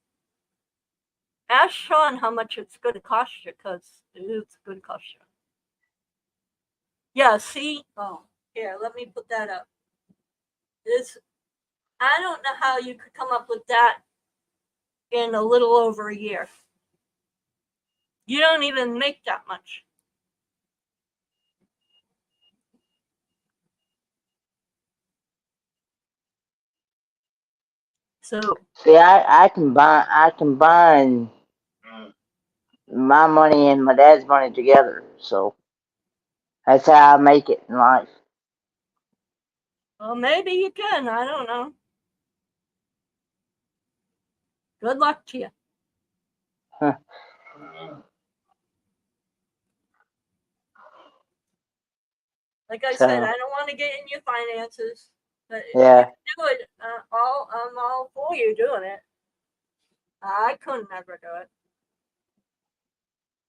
Ask Sean how much it's going to cost you, because it's going to cost you. Yeah, see? Oh, here, let me put that up. I don't know how you could come up with that in a little over a year. You don't even make that much. So See, I combine my money and my dad's money together, so that's how I make it in life. well, maybe you can. I don't know. Good luck to you. Like I said, I don't want to get in your finances, but if you do it, I'm all for you doing it. I couldn't ever do it.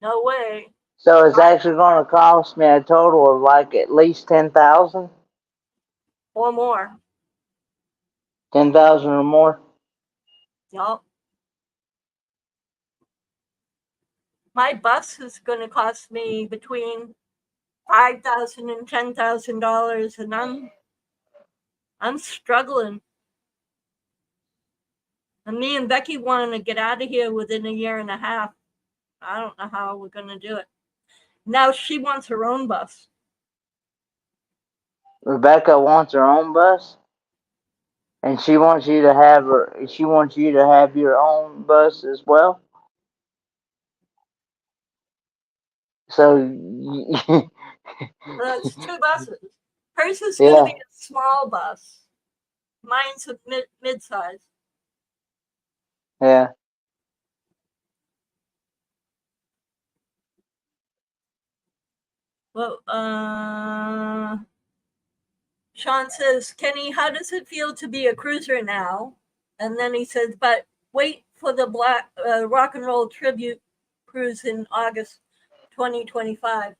No way. So it's actually going to cost me a total of like at least 10,000. Or more. 10,000 or more. Yup. My bus is going to cost me between $5,000 and $10,000, and I'm struggling. And me and Becky wanted to get out of here within a year and a half. I don't know how we're going to do it. Now she wants her own bus. Rebecca wants her own bus, and she wants you to have your own bus as well. So It's two buses. Hers is going to be a small bus. Mine's a mid-size. Yeah. Well, Sean says, Kenny, how does it feel to be a cruiser now? And then he says, but wait for the rock and roll tribute cruise in August 2025.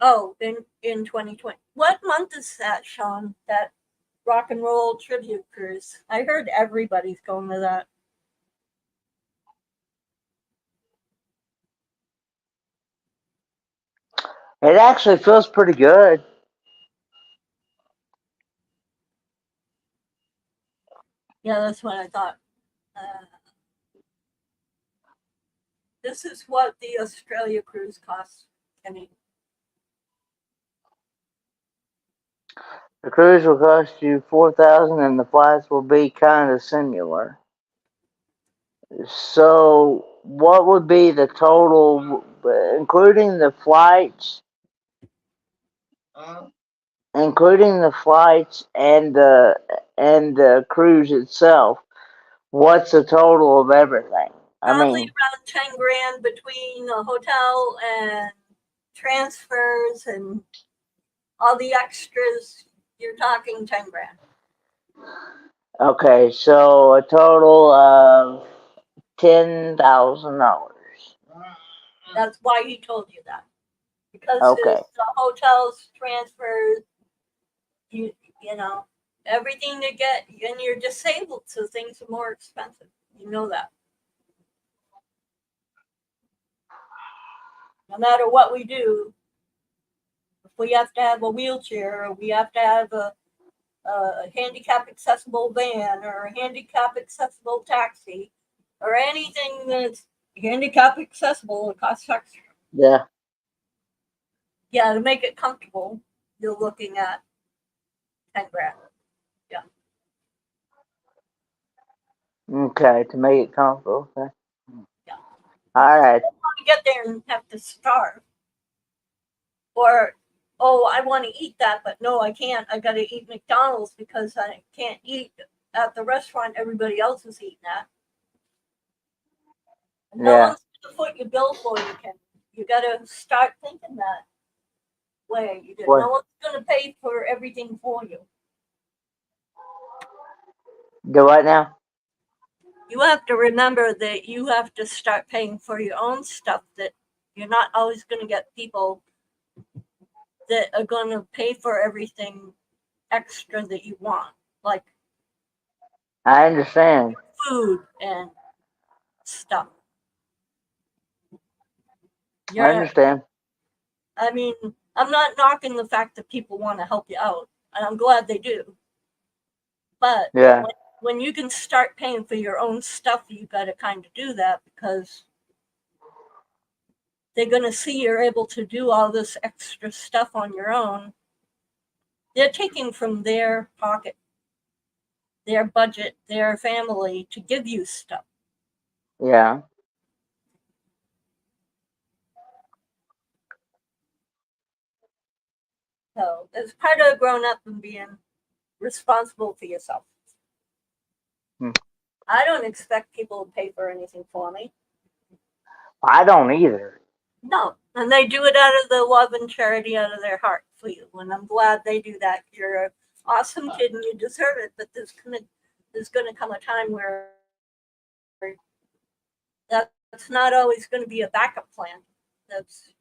Oh, in 2020. What month is that, Sean? That rock and roll tribute cruise? I heard everybody's going to that. It actually feels pretty good. Yeah, that's what I thought. This is what the Australia cruise costs. I mean, The cruise will cost you $4,000, and the flights will be kind of similar. So, what would be the total, including the flights, and the cruise itself? What's the total of everything? I probably mean, around 10 grand between a hotel and transfers and all the extras. You're talking 10 grand. okay, so a total of $10,000. That's why he told you that. Because Okay, his hotels, transfers, you know, everything to get, and you're disabled, so things are more expensive. You know that. No matter what we do, if we have to have a wheelchair, or we have to have a handicap accessible van, or a handicap accessible taxi, or anything that's handicap accessible, it costs extra. yeah, Yeah, to make it comfortable, you're looking at 10 grand. Yeah. okay, to make it comfortable. Okay. Yeah. All right, Want to get there and have to starve. Or, oh, I want to eat that, but no, I can't. I got to eat McDonald's because I can't eat at the restaurant everybody else is eating at. And no yeah. one's going to foot your bill for you, Ken. You got to start thinking that way. What? No one's going to pay for everything for you. Do what now? You have to remember that you have to start paying for your own stuff, that you're not always going to get people that are going to pay for everything extra that you want, like I understand. food and stuff. I understand. I mean, I'm not knocking the fact that people want to help you out, and I'm glad they do. But Yeah, when you can start paying for your own stuff, you got to kind of do that, because they're going to see you're able to do all this extra stuff on your own. They're taking from their pocket, their budget, their family to give you stuff. yeah. So it's part of growing up and being responsible for yourself. Hmm. I don't expect people to pay for anything for me. I don't either. No, and they do it out of the love and charity out of their heart for you. And I'm glad they do that. You're an awesome kid and you deserve it. But there's gonna come a time where that's not always going to be a backup plan.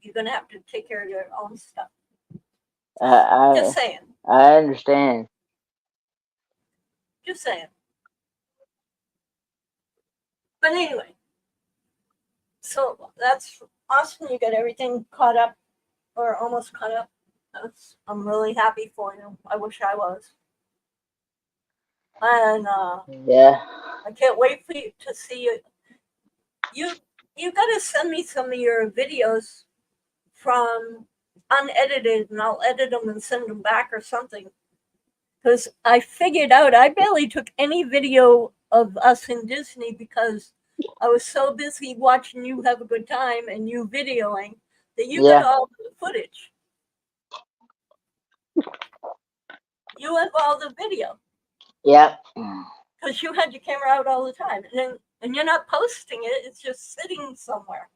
You're gonna have to take care of your own stuff. Just saying. I understand. Just saying. But anyway, so that's awesome. You got everything caught up, or almost caught up. I'm really happy for you. I wish I was. And Yeah. I can't wait for you to see it. You got to send me some of your videos from unedited, and I'll edit them and send them back or something. Because I figured out I barely took any video of us in Disney because I was so busy watching you have a good time and you videoing that you got all the footage. You have all the video. Yep. Because you had your camera out all the time. And you're not posting it, it's just sitting somewhere.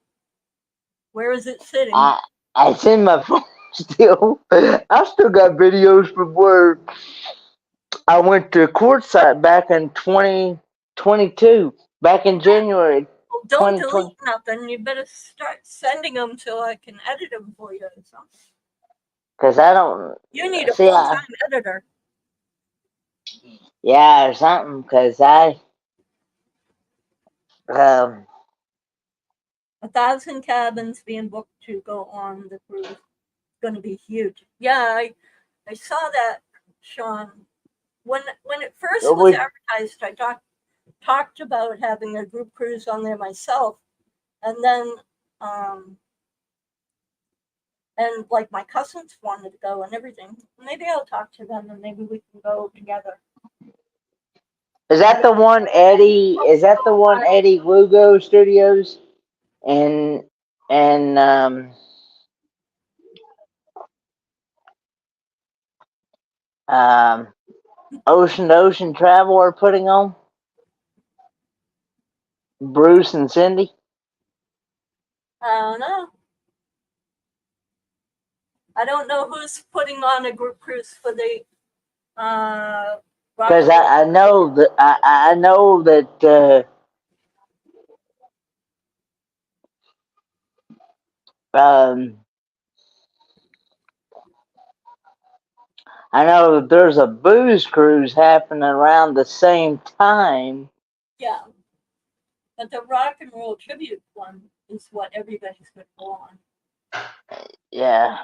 Where is it sitting? It's in my phone still. I still got videos from where I went to Quartzsite back in 22 back in January Well, don't 2020. delete nothing. You better start sending them so I can edit them for you or something. Because I don't You need a see. full-time editor. Yeah, or something. Because um 1,000 cabins being booked to go on the cruise. It's going to be huge. Yeah, I saw that, Sean. When it first was we advertised, I talked about having a group cruise on there myself, and then and like my cousins wanted to go and everything. Maybe I'll talk to them and maybe we can go together. is that the one Eddie? Is that the one Eddie Lugo Studios and and um Ocean to Ocean Travel are putting on? Bruce and Cindy? I don't know. I don't know who's putting on a group cruise for the rock Because and roll. I know that I know that I know that there's a booze cruise happening around the same time. Yeah, but the rock and roll tribute one is what everybody's going to go on. Yeah.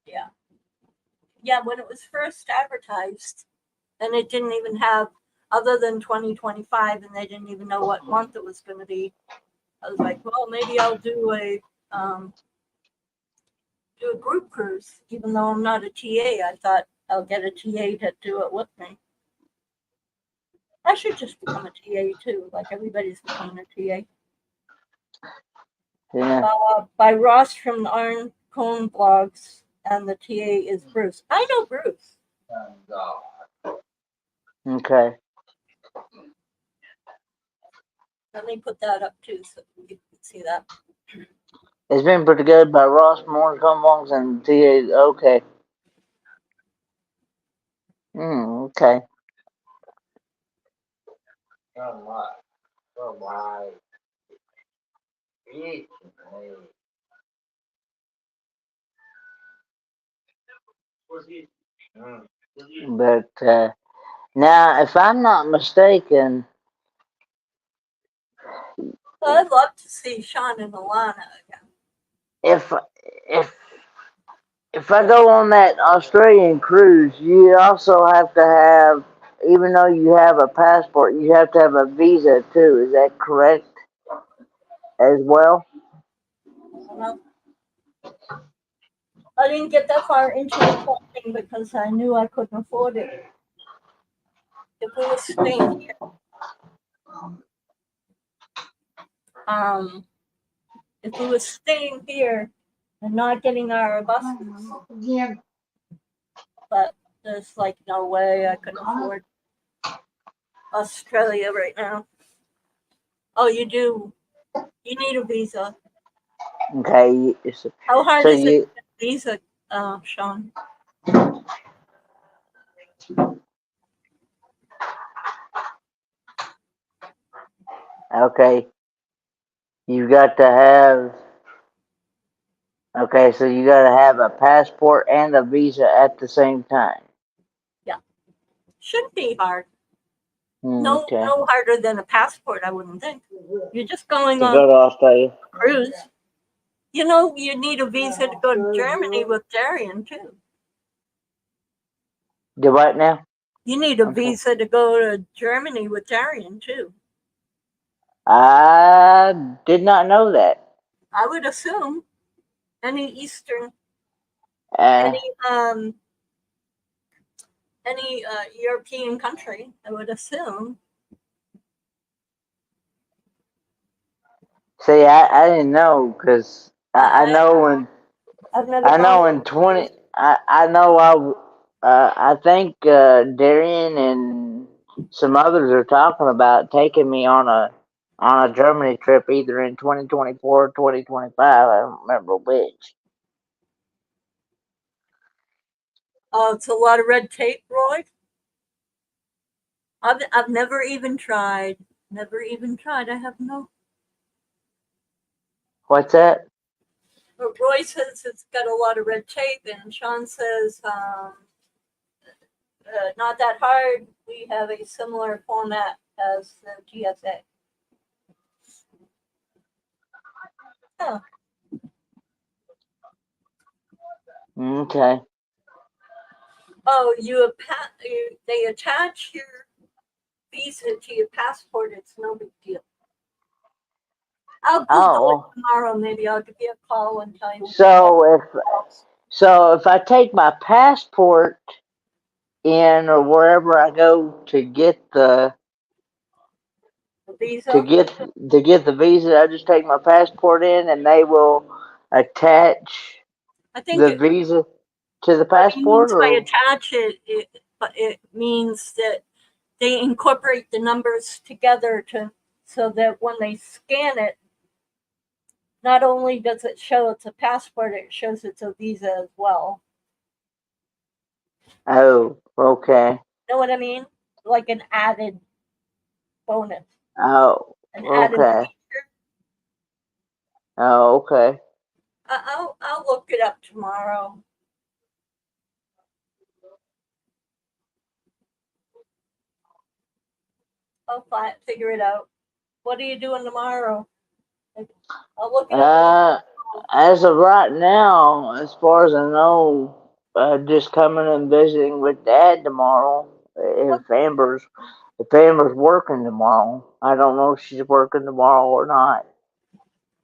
Yeah, yeah. When it was first advertised, and it didn't even have other than 2025, and they didn't even know what month it was going to be. I was like, well, maybe I'll do a group cruise, even though I'm not a TA. I thought I'll get a TA to do it with me. I should just become a TA too, like everybody's becoming a TA. Yeah. By Ross from the Iron Cone blogs, and the TA is Bruce. I know Bruce. Okay. Let me put that up too so you can see that. It's been pretty good by Ross Moore, Combongs, and T.A. Okay. Okay. But now, if I'm not mistaken, Well, I'd love to see Sean and Alana again. if if if I go on that Australian cruise, you also have to have, even though you have a passport, you have to have a visa too. Is that correct as well? Well, I didn't get that far into the planning because I knew I couldn't afford it. If we were staying here, um, if we were staying here and not getting our buses, Yeah. but there's like no way I could afford Australia right now. Oh, you do. You need a visa. Okay. How hard So is it to you get a visa, Sean? okay? You got to have. Okay, so you got to have a passport and a visa at the same time. Yeah, shouldn't be hard. No, Okay. no harder than a passport, I wouldn't think. You're just going To on go to Australia. a cruise. You know, you need a visa to go to Germany with Darian too. Do what now? You need a I'm sorry. visa to go to Germany with Darian too. I did not know that. I would assume any Eastern, Uh, any European country. I would assume. see, I didn't know because I I know when I've never I gone know on in a 20 cruise. I know I think Darian and some others are talking about taking me on a Germany trip either in 2024 or 2025. I don't remember which. It's a lot of red tape, Roy. I've never even tried. Never even tried. I have no. What's that? But Roy says it's got a lot of red tape, and Sean says not that hard. We have a similar format as the GSA. Oh, Okay. oh, they attach your visa to your passport. It's no big deal. I'll Google it Oh, tomorrow. Maybe I'll give you a call and tell you. so if I take my passport in or wherever I go to get the The visa. to get to get the visa, I just take my passport in and they will attach I think the visa to the what he passport means by or attach it means that they incorporate the numbers together so that when they scan it, not only does it show it's a passport, it shows it's a visa as well. oh, okay. Know what I mean? Like an added bonus, Oh, an added okay. feature. Oh, okay. I'll look it up tomorrow. Figure it out. What are you doing tomorrow? I'll look it up. As of right now, as far as I know, just coming and visiting with Dad tomorrow. If Amber's working tomorrow, I don't know if she's working tomorrow or not.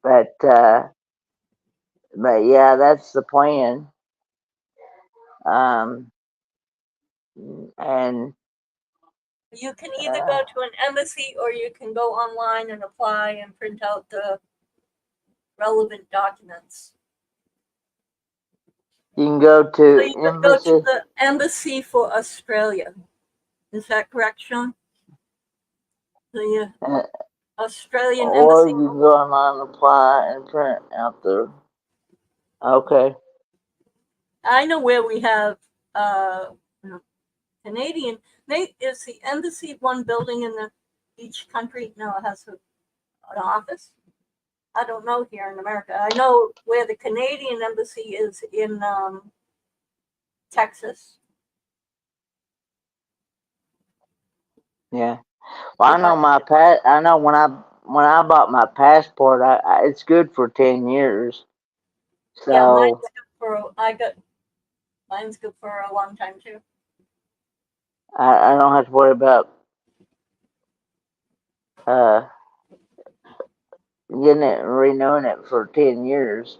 But yeah, that's the plan. Um, and You can either go to an embassy or you can go online and apply and print out the relevant documents. you can go So to you could go to embassy, the embassy for Australia. Is that correct, Sean? The uh, Australian or embassy. you can go online, apply, and print out the. Okay. I know where we have uh, Canadian. Is the embassy one building in each country? No, it has an office. I don't know here in America. I know where the Canadian embassy is in Texas. Yeah. Well, Yeah, I know when I bought my passport, it's good for 10 years. yeah, So mine's good for a long time too. I don't have to worry about uh getting it and renewing it for 10 years.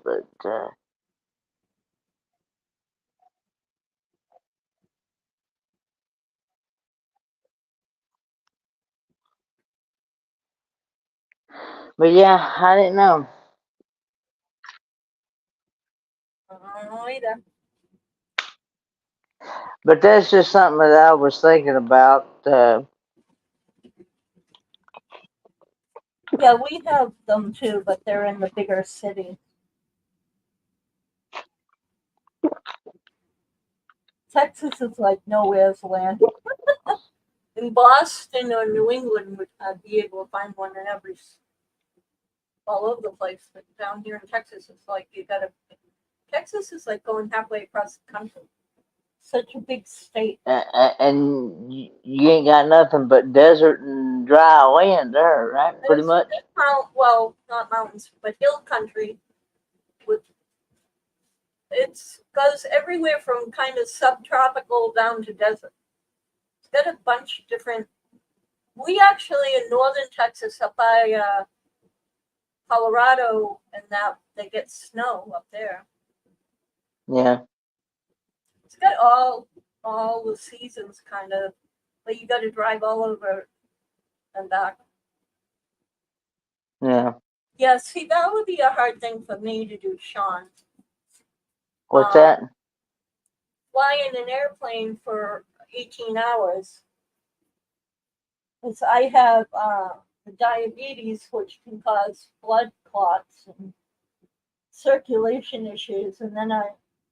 But yeah, I didn't know. I don't know either. But that's just something that I was thinking about. Yeah, we have them too, but they're in the bigger city. Texas is like nowhere's land. In Boston or New England, I'd be able to find one in all over the place. But down here in Texas, it's like Texas is like going halfway across the country. Such a big state. And you ain't got nothing but desert and dry land there, right? Pretty It's much. well, not mountains, but hill country. With It's goes everywhere from kind of subtropical down to desert. It's got a bunch of different. We actually in northern Texas, up by Colorado, and that they get snow up there. Yeah. It's got all the seasons kind of, but you got to drive all over and back. Yeah. Yeah, see, that would be a hard thing for me to do, Sean. What's that? Fly in an airplane for 18 hours. Because I have diabetes, which can cause blood clots and circulation issues, and then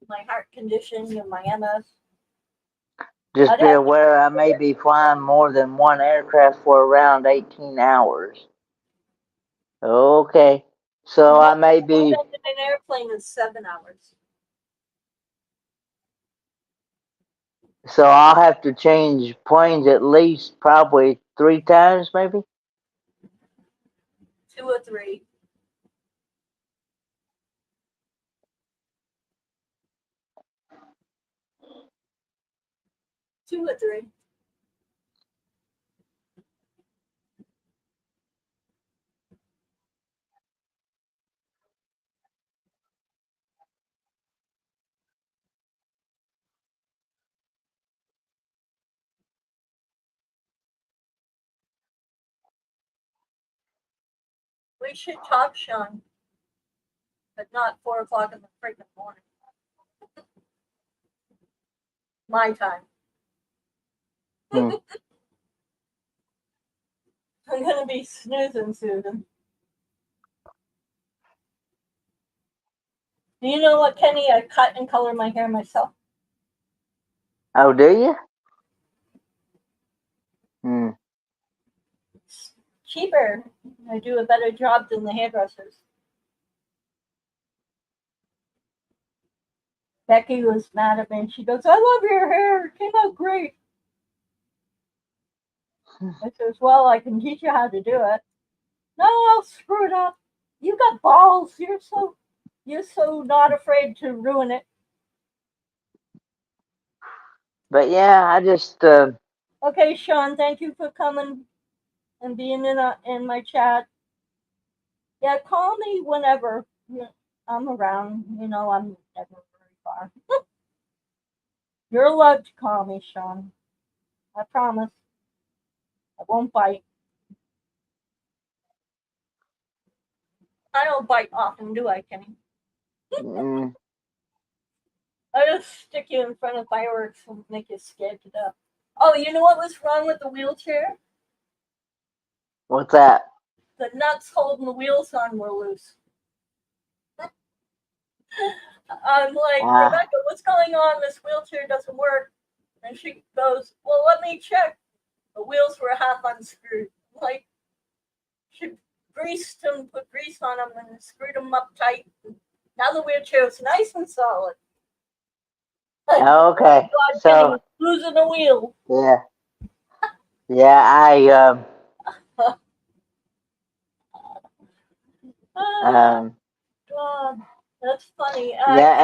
my heart condition and my MS. Just I'd be have to aware I may be flying more than one aircraft for around 18 hours. Okay. So I may be, an airplane is 7 hours. so I'll have to change planes at least probably 3 times, maybe? 2 or 3. Two or three. We should talk, Sean, but not 4 o'clock in the freaking morning. My time. Hmm. I'm gonna be snoozing, Susan. Do you know what, Kenny? I cut and color my hair myself. Oh, do you? Hmm. It's cheaper. I do a better job than the hairdressers. Becky was mad at me and she goes, I love your hair. It came out great. I says, well, I can teach you how to do it. No, I'll screw it up. You got balls. You're so not afraid to ruin it. But yeah, I just, Okay, Sean, thank you for coming and being in my chat. Yeah, call me whenever I'm around. You know, I'm never very far. You're allowed to call me, Sean. I promise. I won't bite. I don't bite often, do I, Kenny? mm, I just stick you in front of fireworks and make you scared to death. Oh, you know what was wrong with the wheelchair? what's that? The nuts holding the wheels on were loose. I'm like, Ah, Rebecca, what's going on? This wheelchair doesn't work. And she goes, well, let me check. The wheels were half unscrewed. Like, she greased them, put grease on them, and screwed them up tight. Now the wheelchair is nice and solid. okay. God, So, Kenny, losing a wheel. yeah. Yeah, Ah, um, God, that's funny. yeah,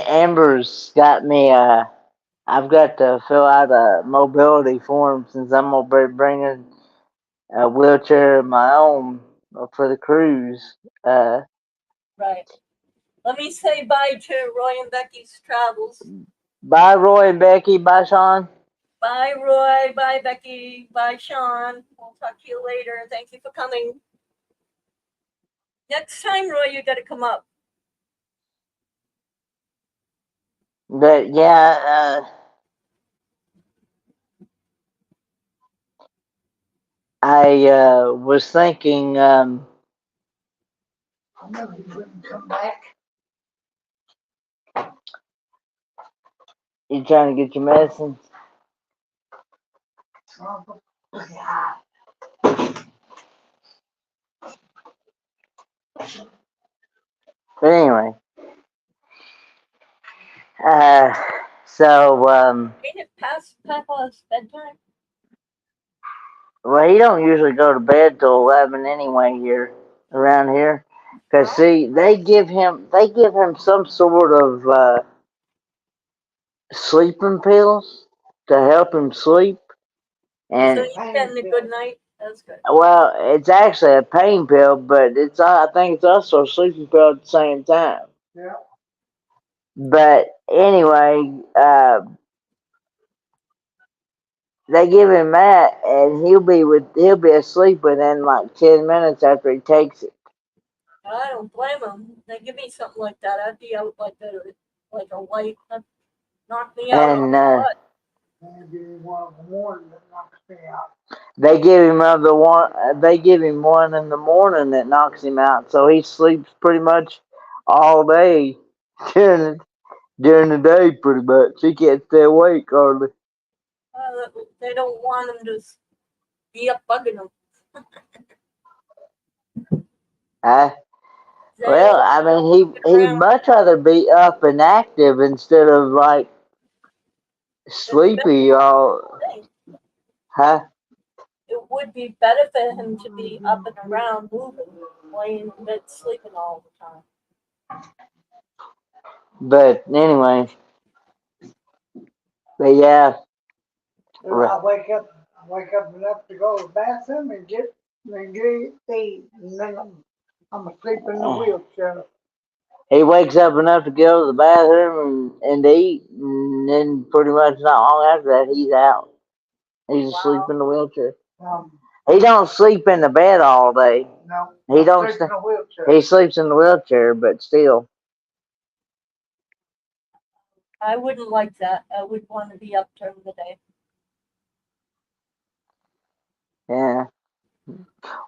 Amber's got me, I've got to fill out a mobility form since I'm going to be bringing a wheelchair of my own for the cruise. Right. Let me say bye to Roy and Becky's travels. Bye, Roy and Becky. Bye, Sean. Bye, Roy. Bye, Becky. Bye, Sean. We'll talk to you later. Thank you for coming. Next time, Roy, you got to come up. But yeah, I was thinking, I never wouldn't come back. you trying to get your medicine? Yeah. But anyway, uh, so Ain't it past Papa's bedtime? well, he don't usually go to bed till 11 anyway here around here. Cause see, they give him some sort of sleeping pills to help him sleep, So and he's getting a good night. That's good. well, it's actually a pain pill, but I think it's also a sleeping pill at the same time. Yeah. But anyway, they give him that, and he'll be asleep within like 10 minutes after he takes it. I don't blame him. They give me something like that. I'd be out like a light. That'd knock me out on And the butt. And give me one in the morning that knocks me out. they give him other one. They give him one in the morning that knocks him out, so he sleeps pretty much all day during during the day, pretty much. He can't stay awake hardly. They don't want him to be up bugging them. Huh? They Well, don't I mean, get he'd around. much rather be up and active instead of like It's a better sleepy or, thing. huh? It would be better for him to be up and around, moving, laying in bed, sleeping all the time. But anyway, but yeah, I wake up enough to go to the bathroom and get eat, and then I'm asleep in the wheelchair. he wakes up enough to go to the bathroom and eat, and then pretty much not long after that, he's out. He's asleep Wow. in the wheelchair. Um, He don't sleep in the bed all day. no, He I don't. sleep in a wheelchair. He sleeps in the wheelchair, but still. I wouldn't like that. I would want to be up during the day. Yeah.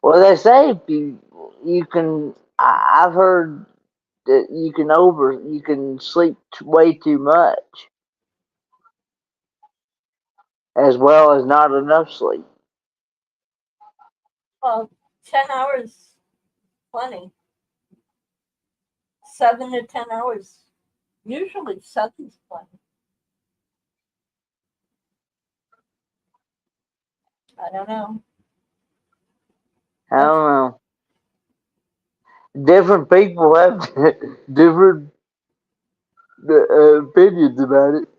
Well, they say if you can. I've heard that you can sleep way too much, as well as not enough sleep. Well, 10 hours, plenty. 7 to 10 hours. Usually 7's plenty. I don't know. I don't know. Different people have different opinions about it.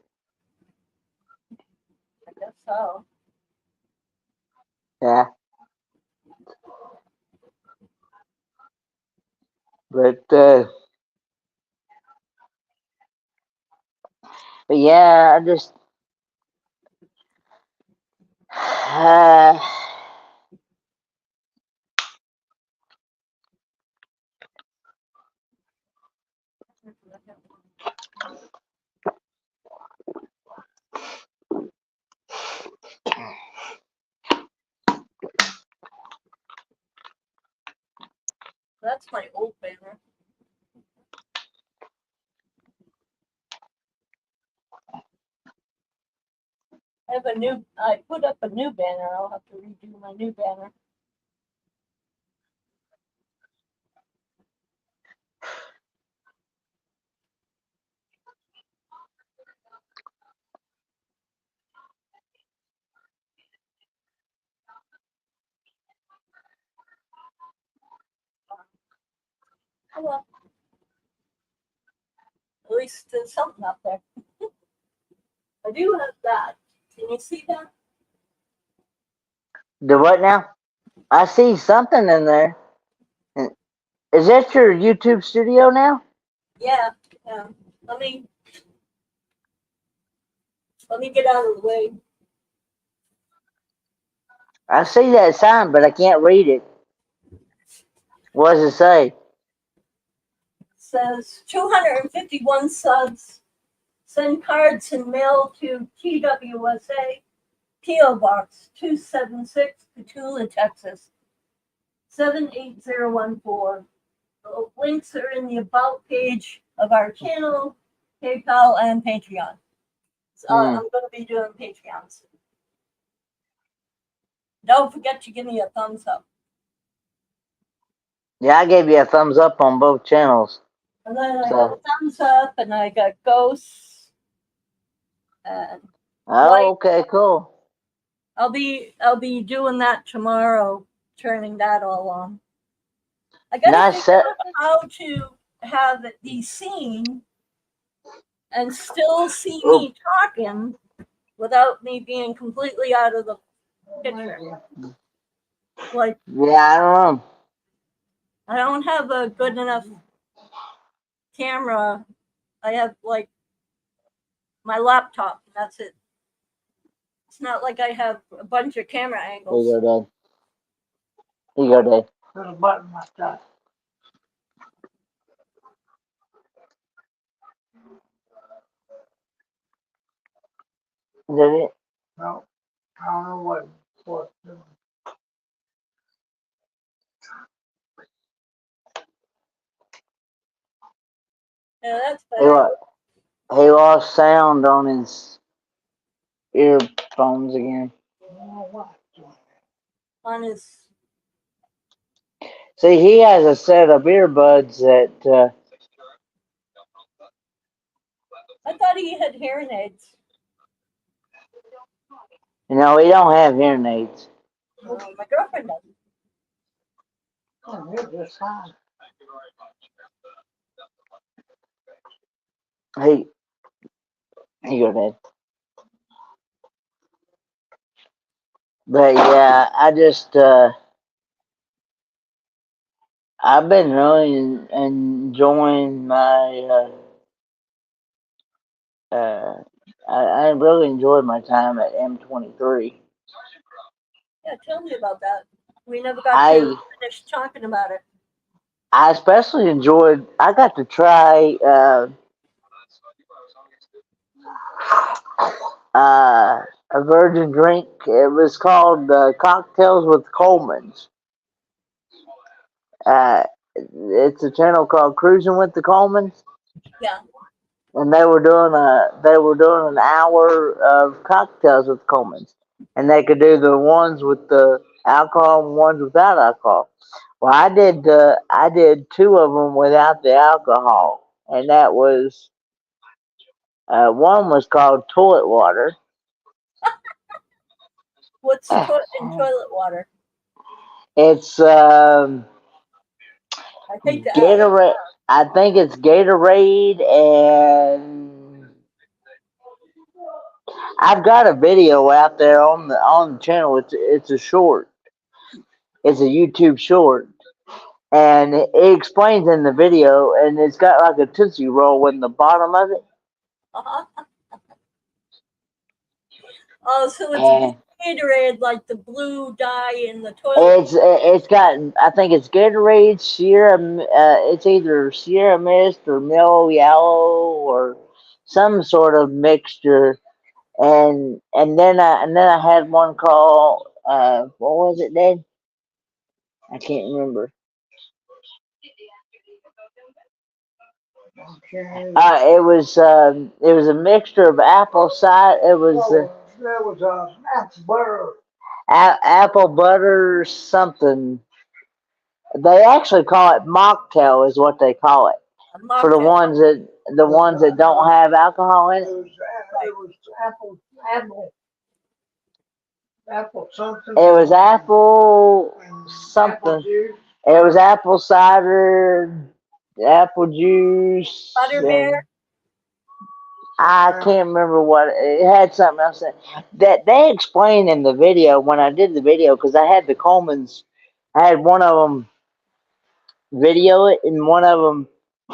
I guess so. Yeah, but but yeah, I just That's my old banner. I put up a new banner. I'll have to redo my new banner. Oh, well, at least there's something up there. I do have that. Can you see that? the what now? I see something in there. Is that your YouTube studio now? Yeah, yeah. Let me let me get out of the way. I see that sign, but I can't read it. What does it say? It says 251 subs. Send cards and mail to TWSA, PO Box 276, Petula, Texas 78014. The links are in the About page of our channel, PayPal, and Patreon. So, Hmm. I'm going to be doing Patreon soon. Don't forget to give me a thumbs up. Yeah, I gave you a thumbs up on both channels. And then I got a So, thumbs up, and I got ghosts, and oh, like okay, cool. I'll be doing that tomorrow, turning that all on. I gotta Nice figure set. out how to have it be seen and still see Oh, me talking without me being completely out of the picture. Like, yeah, I don't know. I don't have a good enough camera. I have like my laptop, and that's it. It's not like I have a bunch of camera Here angles. you go, Dad. Here you go, Dad. Little button like that. Is that it? No, I don't know what it's doing. Yeah, that's Hey, better. what? He lost sound on his earphones again. Oh, what? On his. See, he has a set of earbuds that, I thought he had hearing aids. he don't have hearing aids. My girlfriend does. Oh, you're just fine. He go ahead. But yeah, I've been really enjoying my, I really enjoyed my time at M23. Yeah, tell me about that. We never got to I finish talking about it. I especially enjoyed. I got to try a virgin drink. It was called Cocktails with Coleman's. Uh, it's a channel called Cruising with the Colemans, Yeah. and they were doing an hour of cocktails with Coleman's, and they could do the ones with the alcohol and ones without alcohol. Well, I did two of them without the alcohol, and that was one was called Toilet Water. What's in toilet water? It's I hate to ask. Gatorade. I think it's Gatorade, and I've got a video out there on the channel. It's a short. It's a YouTube short, and it explains in the video, and it's got like a Tootsie Roll in the bottom of it. Uh-huh. Oh, so it's And Gatorade, like the blue dye in the toilet. it's got, I think it's Gatorade, it's either Sierra Mist or Mellow Yellow or some sort of mixture. And then I had one called what was it, Dad? I can't remember. Okay. It was a mixture of apple cider. It was Oh, there was apple butter. apple butter something. They actually call it mocktail, is what they call it A for the mocktail. ones that don't have alcohol in It it. was apple something. It was apple and apple something. juice. It was apple cider, apple juice, Butterbeer. and I can't remember what it had. Something else that they explained in the video when I did the video, because I had the Coleman's. I had one of them video it, and one of them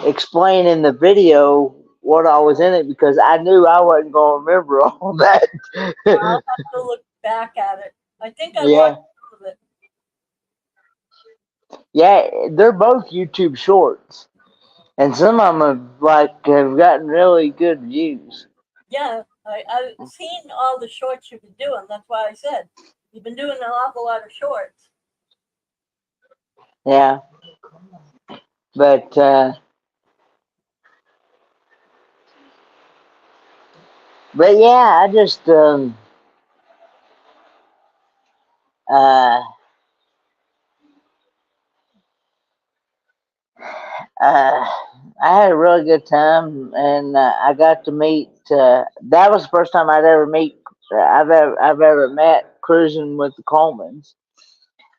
explain in the video what all was in it, because I knew I wasn't gonna remember all that. I'll have to look back at it. I think I Yeah, watched some of it. yeah, they're both YouTube shorts, and some of them have gotten really good views. Yeah, I've seen all the shorts you've been doing. That's why I said you've been doing an awful lot of shorts. Yeah, but yeah, I just uh, uh, I had a really good time, and I got to meet. That was the first time I've ever met cruising with the Colemans,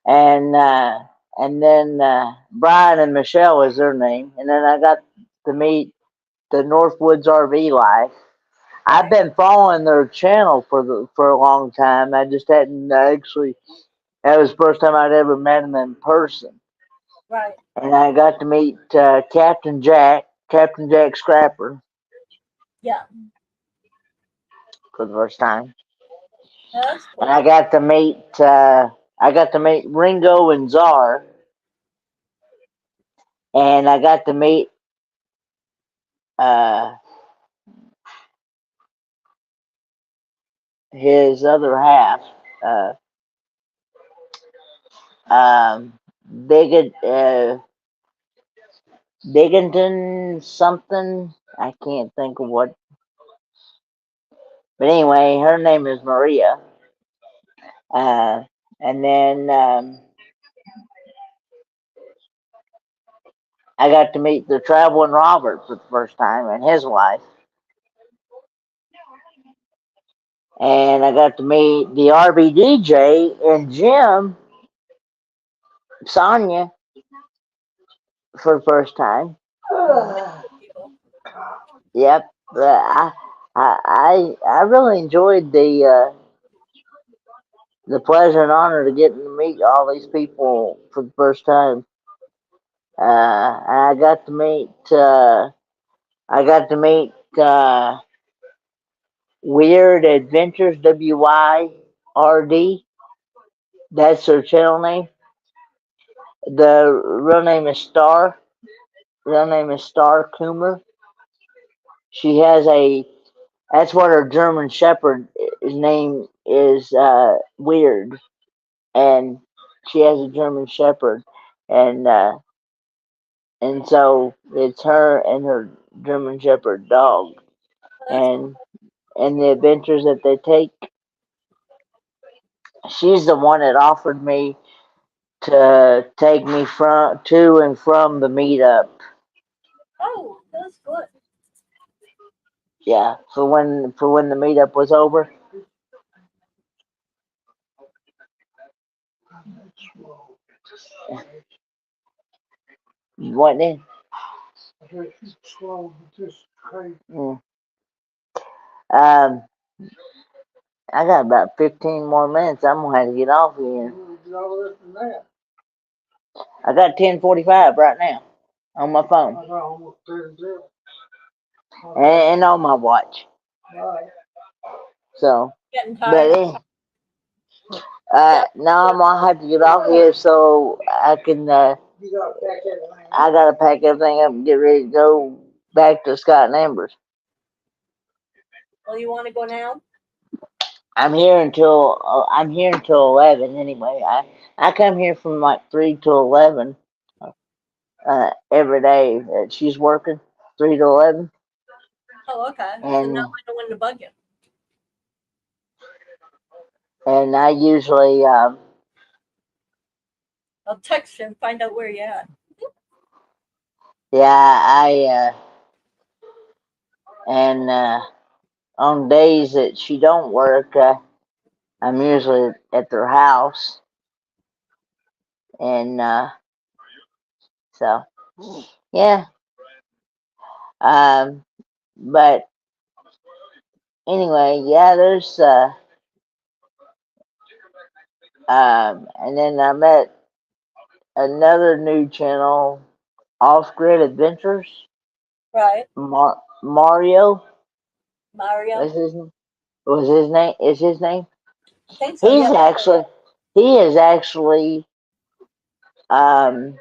and then Brian and Michelle was their name, and then I got to meet the Northwoods RV Life. I've Right, been following their channel for a long time. I just hadn't actually. That was the first time I'd ever met them in person, right. and I got to meet Captain Jack Scrapper, Yeah, for the first time, that's and cool. I got to meet Ringo and Czar, and I got to meet uh, his other half, uh, um, Bigot, Bigginton something. I can't think of what. But anyway, her name is Maria. And then I got to meet the traveling Robert for the first time and his wife. And I got to meet the RBDJ and Jim, Sonia, for the first time. People. Yep. But I really enjoyed the pleasure and honor to getting to meet all these people for the first time. And I got to meet Weird Adventures, WYRD. That's her channel name. The real name is Star. Real name is Star Coomer. She has that's what her German Shepherd name is, Weird. And she has a German Shepherd. And so it's her and her German Shepherd dog. And the adventures that they take. She's the one that offered me to take me to and from the meetup. Oh, that's good. Yeah, for when the meetup was over. What then? Mm. I got about 15 more minutes. I'm gonna have to get off here. I got 10:45 right now on my phone and on my watch. So, Getting but tired. now I'm gonna have to get off here so I can. I gotta pack everything up and get ready to go back to Scott and Amber's. Well, you want to go now? I'm here until 11 anyway. I come here from like 3 to 11 every day that she's working, 3 to 11. Oh, okay. So And now I know when to bug you. I usually I'll text you and find out where you're at. I and on days that she don't work, I'm usually at their house, and so yeah. But anyway, yeah, there's and then I met another new channel, Off Grid Adventures. Right. Mario. Mario. Was his name? Is his name? I think so, He's yeah. actually. He is actually. Um.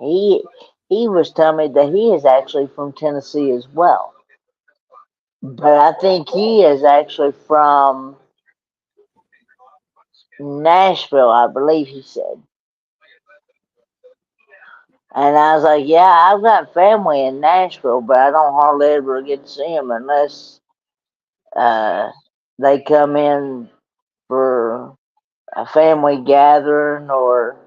He was telling me that he is actually from Tennessee as well. But I think he is actually from Nashville, I believe he said. And I was like, yeah, I've got family in Nashville, but I don't hardly ever get to see them unless they come in for a family gathering or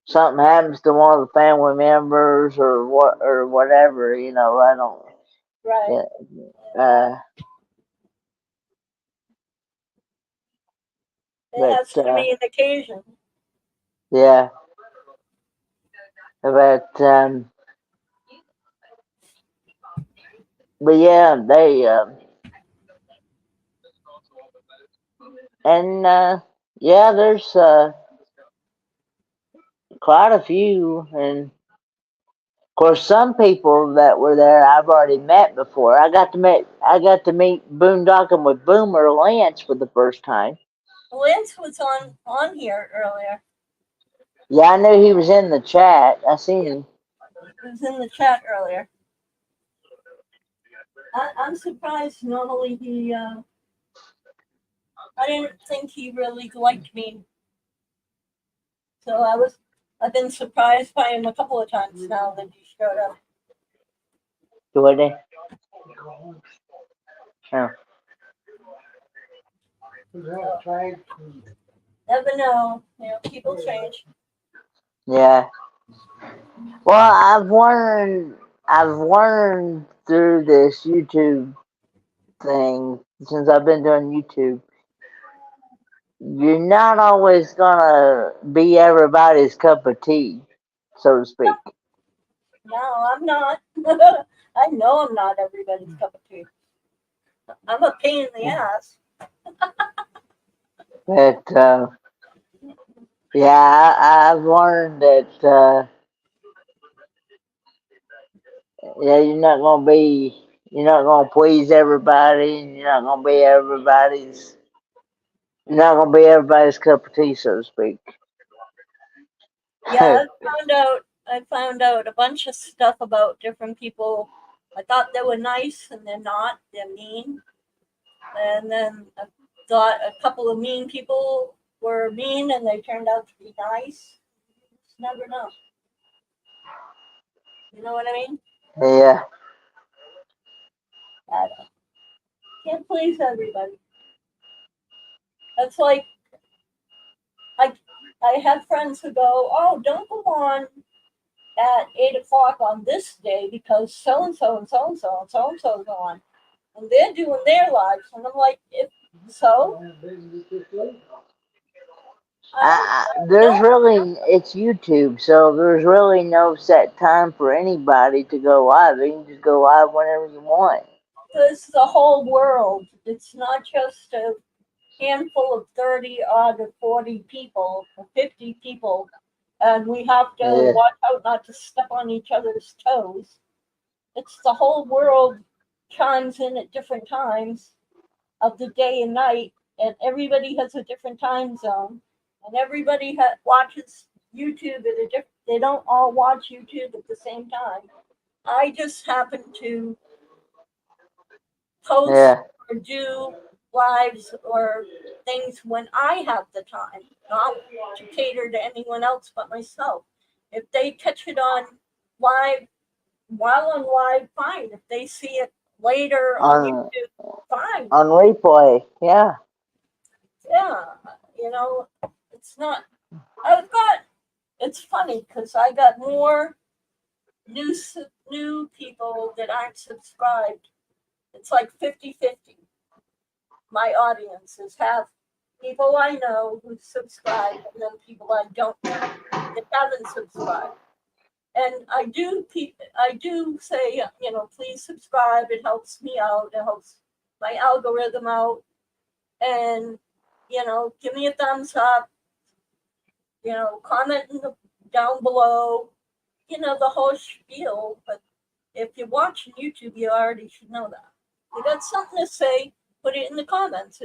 something happens to one of the family members or whatever. I don't. Right. It has But to be an occasion. yeah, but yeah, they and yeah, there's quite a few, and of course, some people that were there I've already met before. I got to meet Boondocking with Boomer Lance for the first time. Lance was on here earlier. Yeah, I knew he was in the chat. I seen him. He was in the chat earlier. I'm surprised. Normally I didn't think he really liked me. So I've been surprised by him a couple of times now that he showed up. What they? Yeah. We have tried to, Never know. People change. Yeah. Well, I've learned through this YouTube thing since I've been doing YouTube. You're not always gonna be everybody's cup of tea, so to speak. No, I'm not. I know I'm not everybody's cup of tea. I'm a pain in the ass. But yeah, I've learned that yeah, you're not gonna please everybody, and you're not gonna be everybody's cup of tea, so to speak. Yeah, I found out a bunch of stuff about different people. I thought they were nice and they're not. They're mean. And then I thought a couple of mean people were mean and they turned out to be nice. You just never know. You know what I mean? Yeah, I can't please everybody. That's like I I have friends who go, "Oh, don't go on at 8 o'clock on this day because so and so and so and so and so and so is on, and they're doing their lives." And I'm like, "If so, have business this late. I don't there's know." really it's YouTube, so there's really no set time for anybody to go live. You can just go live whenever you want. This is the whole world. It's not just a handful of 30 odd or 40 people or 50 people, and we have to Yeah, watch out not to step on each other's toes. It's the whole world chimes in at different times of the day and night, and everybody has a different time zone, and everybody watches YouTube at a different. They don't all watch YouTube at the same time. I just happen to post yeah. or do lives or things when I have the time, not to cater to anyone else but myself. If they catch it on live, while on live, fine. If they see it later on On YouTube, fine. on replay, yeah. Yeah, you know, it's not. I've got. It's funny because I got more new people that aren't subscribed. It's like 50-50. My audience is half people I know who subscribe and then people I don't know that haven't subscribed. And I do say, please subscribe. It helps me out. It helps my algorithm out. And, give me a thumbs up, comment down below, the whole spiel. But if you're watching YouTube, you already should know that. You got something to say, put it in the comments.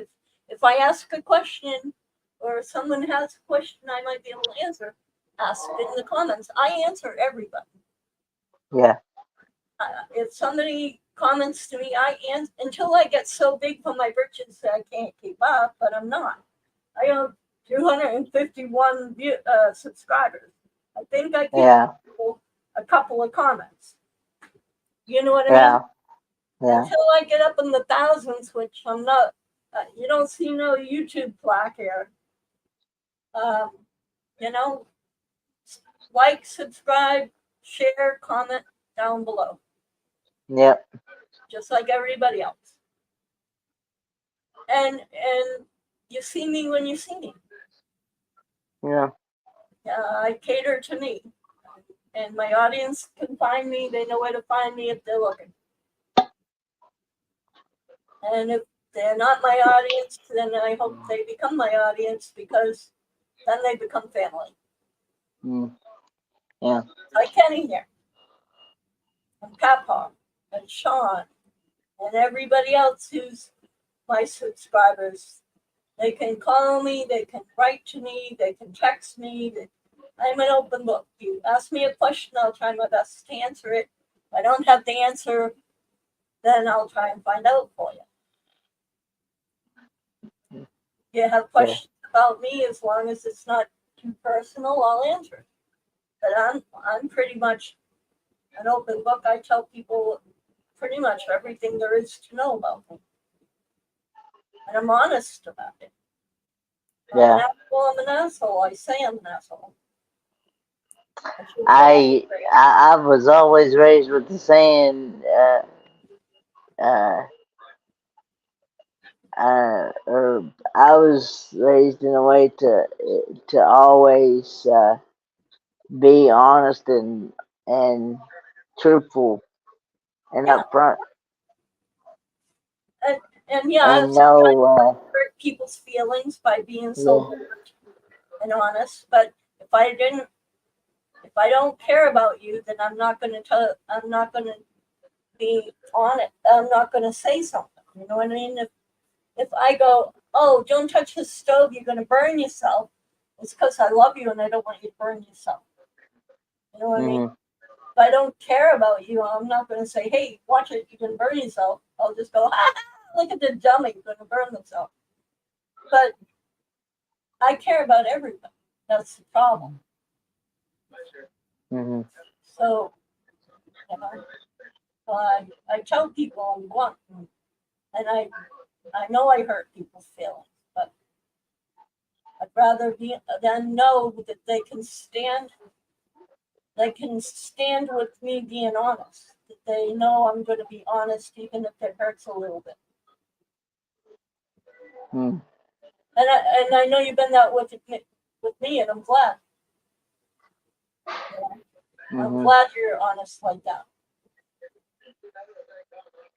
If I ask a question or someone has a question I might be able to answer, ask it in the comments. I answer everybody. Yeah, If somebody comments to me, I answer until I get so big for my britches that I can't keep up, but I'm not. I have 251 subscribers. I think I give yeah, people a couple of comments. You know what I mean? yeah, yeah, Until I get up in the thousands, which I'm not. You don't see no YouTube plaque here. Um, you know, like, subscribe, share, comment down below, yep, just like everybody else. And you see me when you see me. yeah, I cater to me, and my audience can find me. They know where to find me if they're looking. And if they're not my audience, then I hope they become my audience because then they become family. mm, yeah, Like Kenny here, and Papa, and Sean, and everybody else who's my subscribers. They can call me, they can write to me, they can text me. I'm an open book. You ask me a question, I'll try my best to answer it. If I don't have the answer, then I'll try and find out for you. If you have yeah, questions about me, as long as it's not too personal, I'll answer it. But I'm pretty much an open book. I tell people pretty much everything there is to know about me. And I'm honest about it. If I'm Yeah. an asshole, I'm an asshole. I say I'm an asshole. shouldn't say I, I'm I was always raised with the saying, uh, or I was raised in a way to always be honest and truthful and yeah, upfront, and yeah, and sometimes no, hurt people's feelings by being so yeah, blunt and honest. But if I don't care about you, then I'm not going to tell. I'm not going to be on it. I'm not going to say something. You know what I mean? If I go, oh, don't touch the stove, you're going to burn yourself. It's because I love you and I don't want you to burn yourself. You know what I mean? hmm If I don't care about you, I'm not going to say, hey, watch it, you can burn yourself. I'll just go, ha, look at the dummy going to burn themselves. But I care about everybody. That's the problem. hmm So, you know, so I tell people I'm blunt, and I know I hurt people's feelings, but I'd rather be than know that they can stand with me being honest. That they know I'm going to be honest, even if it hurts a little bit. hmm And I know you've been that with me, and I'm glad. You know? I'm hmm glad you're honest like that.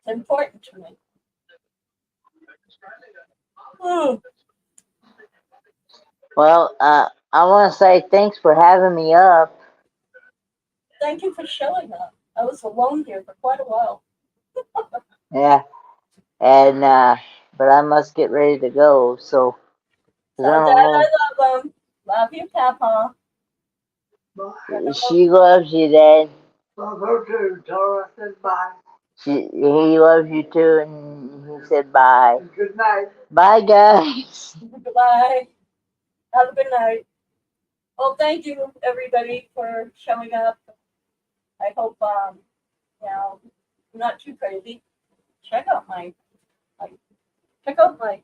It's important to me. Ooh, Well, I want to say thanks for having me up. thank you for showing up. I was alone here for quite a while. Yeah, and but I must get ready to go. So, 'cause I Tell don't Dad know. I love him. Love you, Papa. Bye. And I hope She loves you, Dad. Love her too. Tell her I said bye. He loves you too, and he said bye. And good night. Bye, guys. goodbye. Have a good night. Well, thank you everybody for showing up. I hope you know, I'm not too crazy. Check out my check out my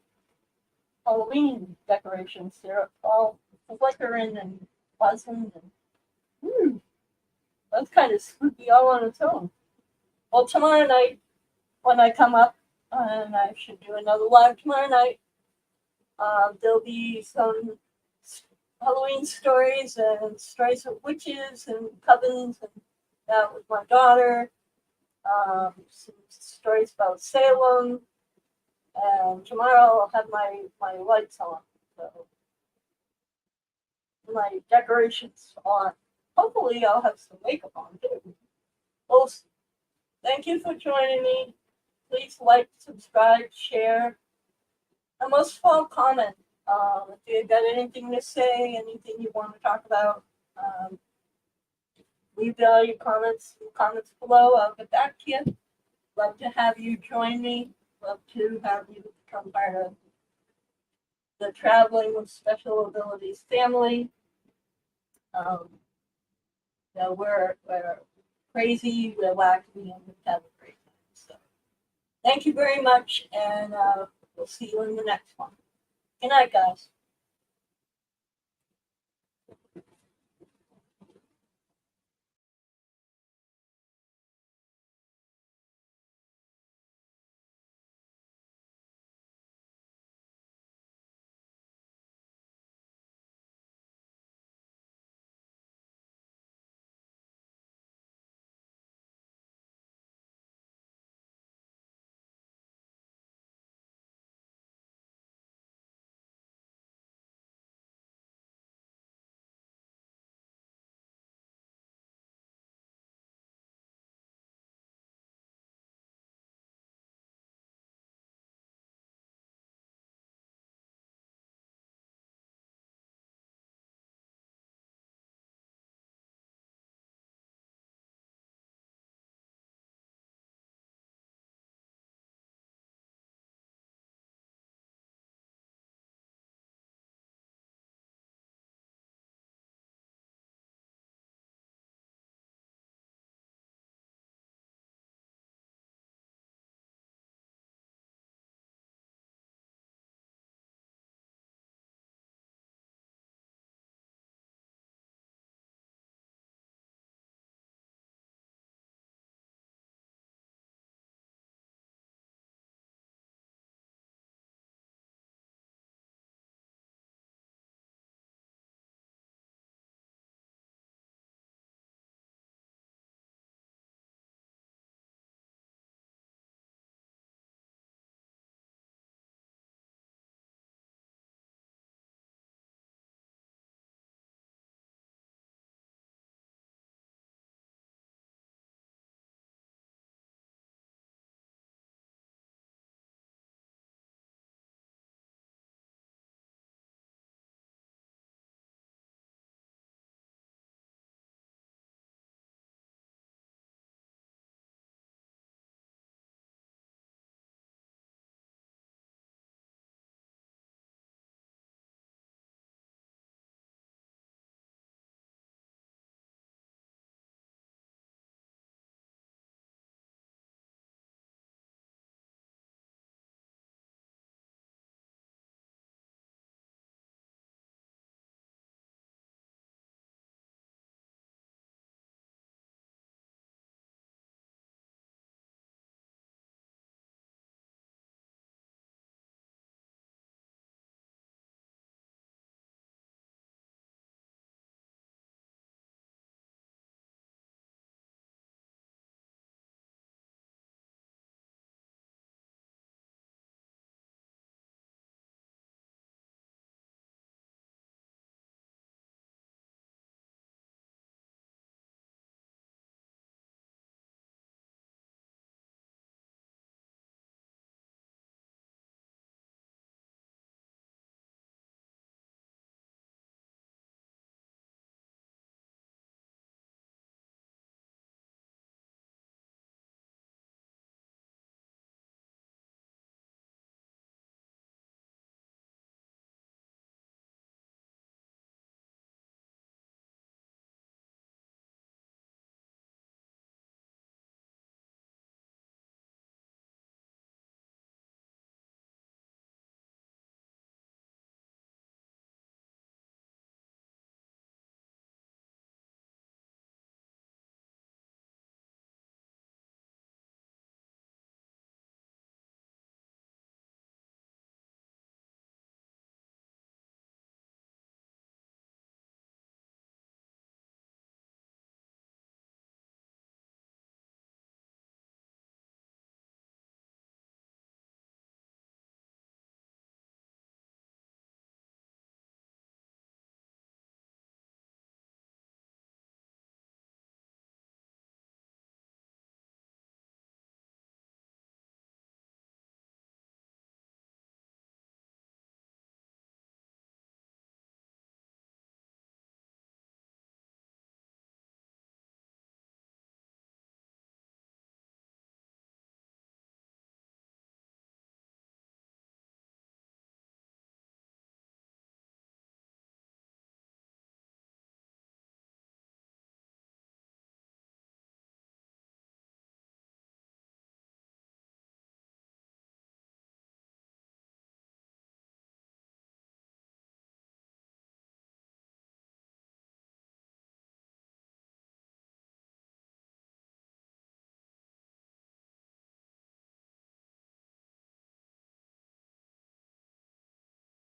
Halloween decorations. They're all flickering and buzzing and that's kind of spooky all on its own. Well, tomorrow night when I come up, and I should do another live tomorrow night. There'll be some Halloween stories and stories of witches and covens and that with my daughter. Some stories about Salem. And tomorrow I'll have my lights on, so my decorations on. Hopefully I'll have some makeup on too. Well, thank you for joining me. Please like, subscribe, share, and most of all, comment. If you got anything to say, anything you want to talk about, um, leave your comments below. I'll get back to you. Love to have you join me. Love to have you become part of the Traveling with Special Abilities family. Um, we're crazy, we're wacky, and we have a great time. So, thank you very much, and we'll see you in the next one. Good night, guys.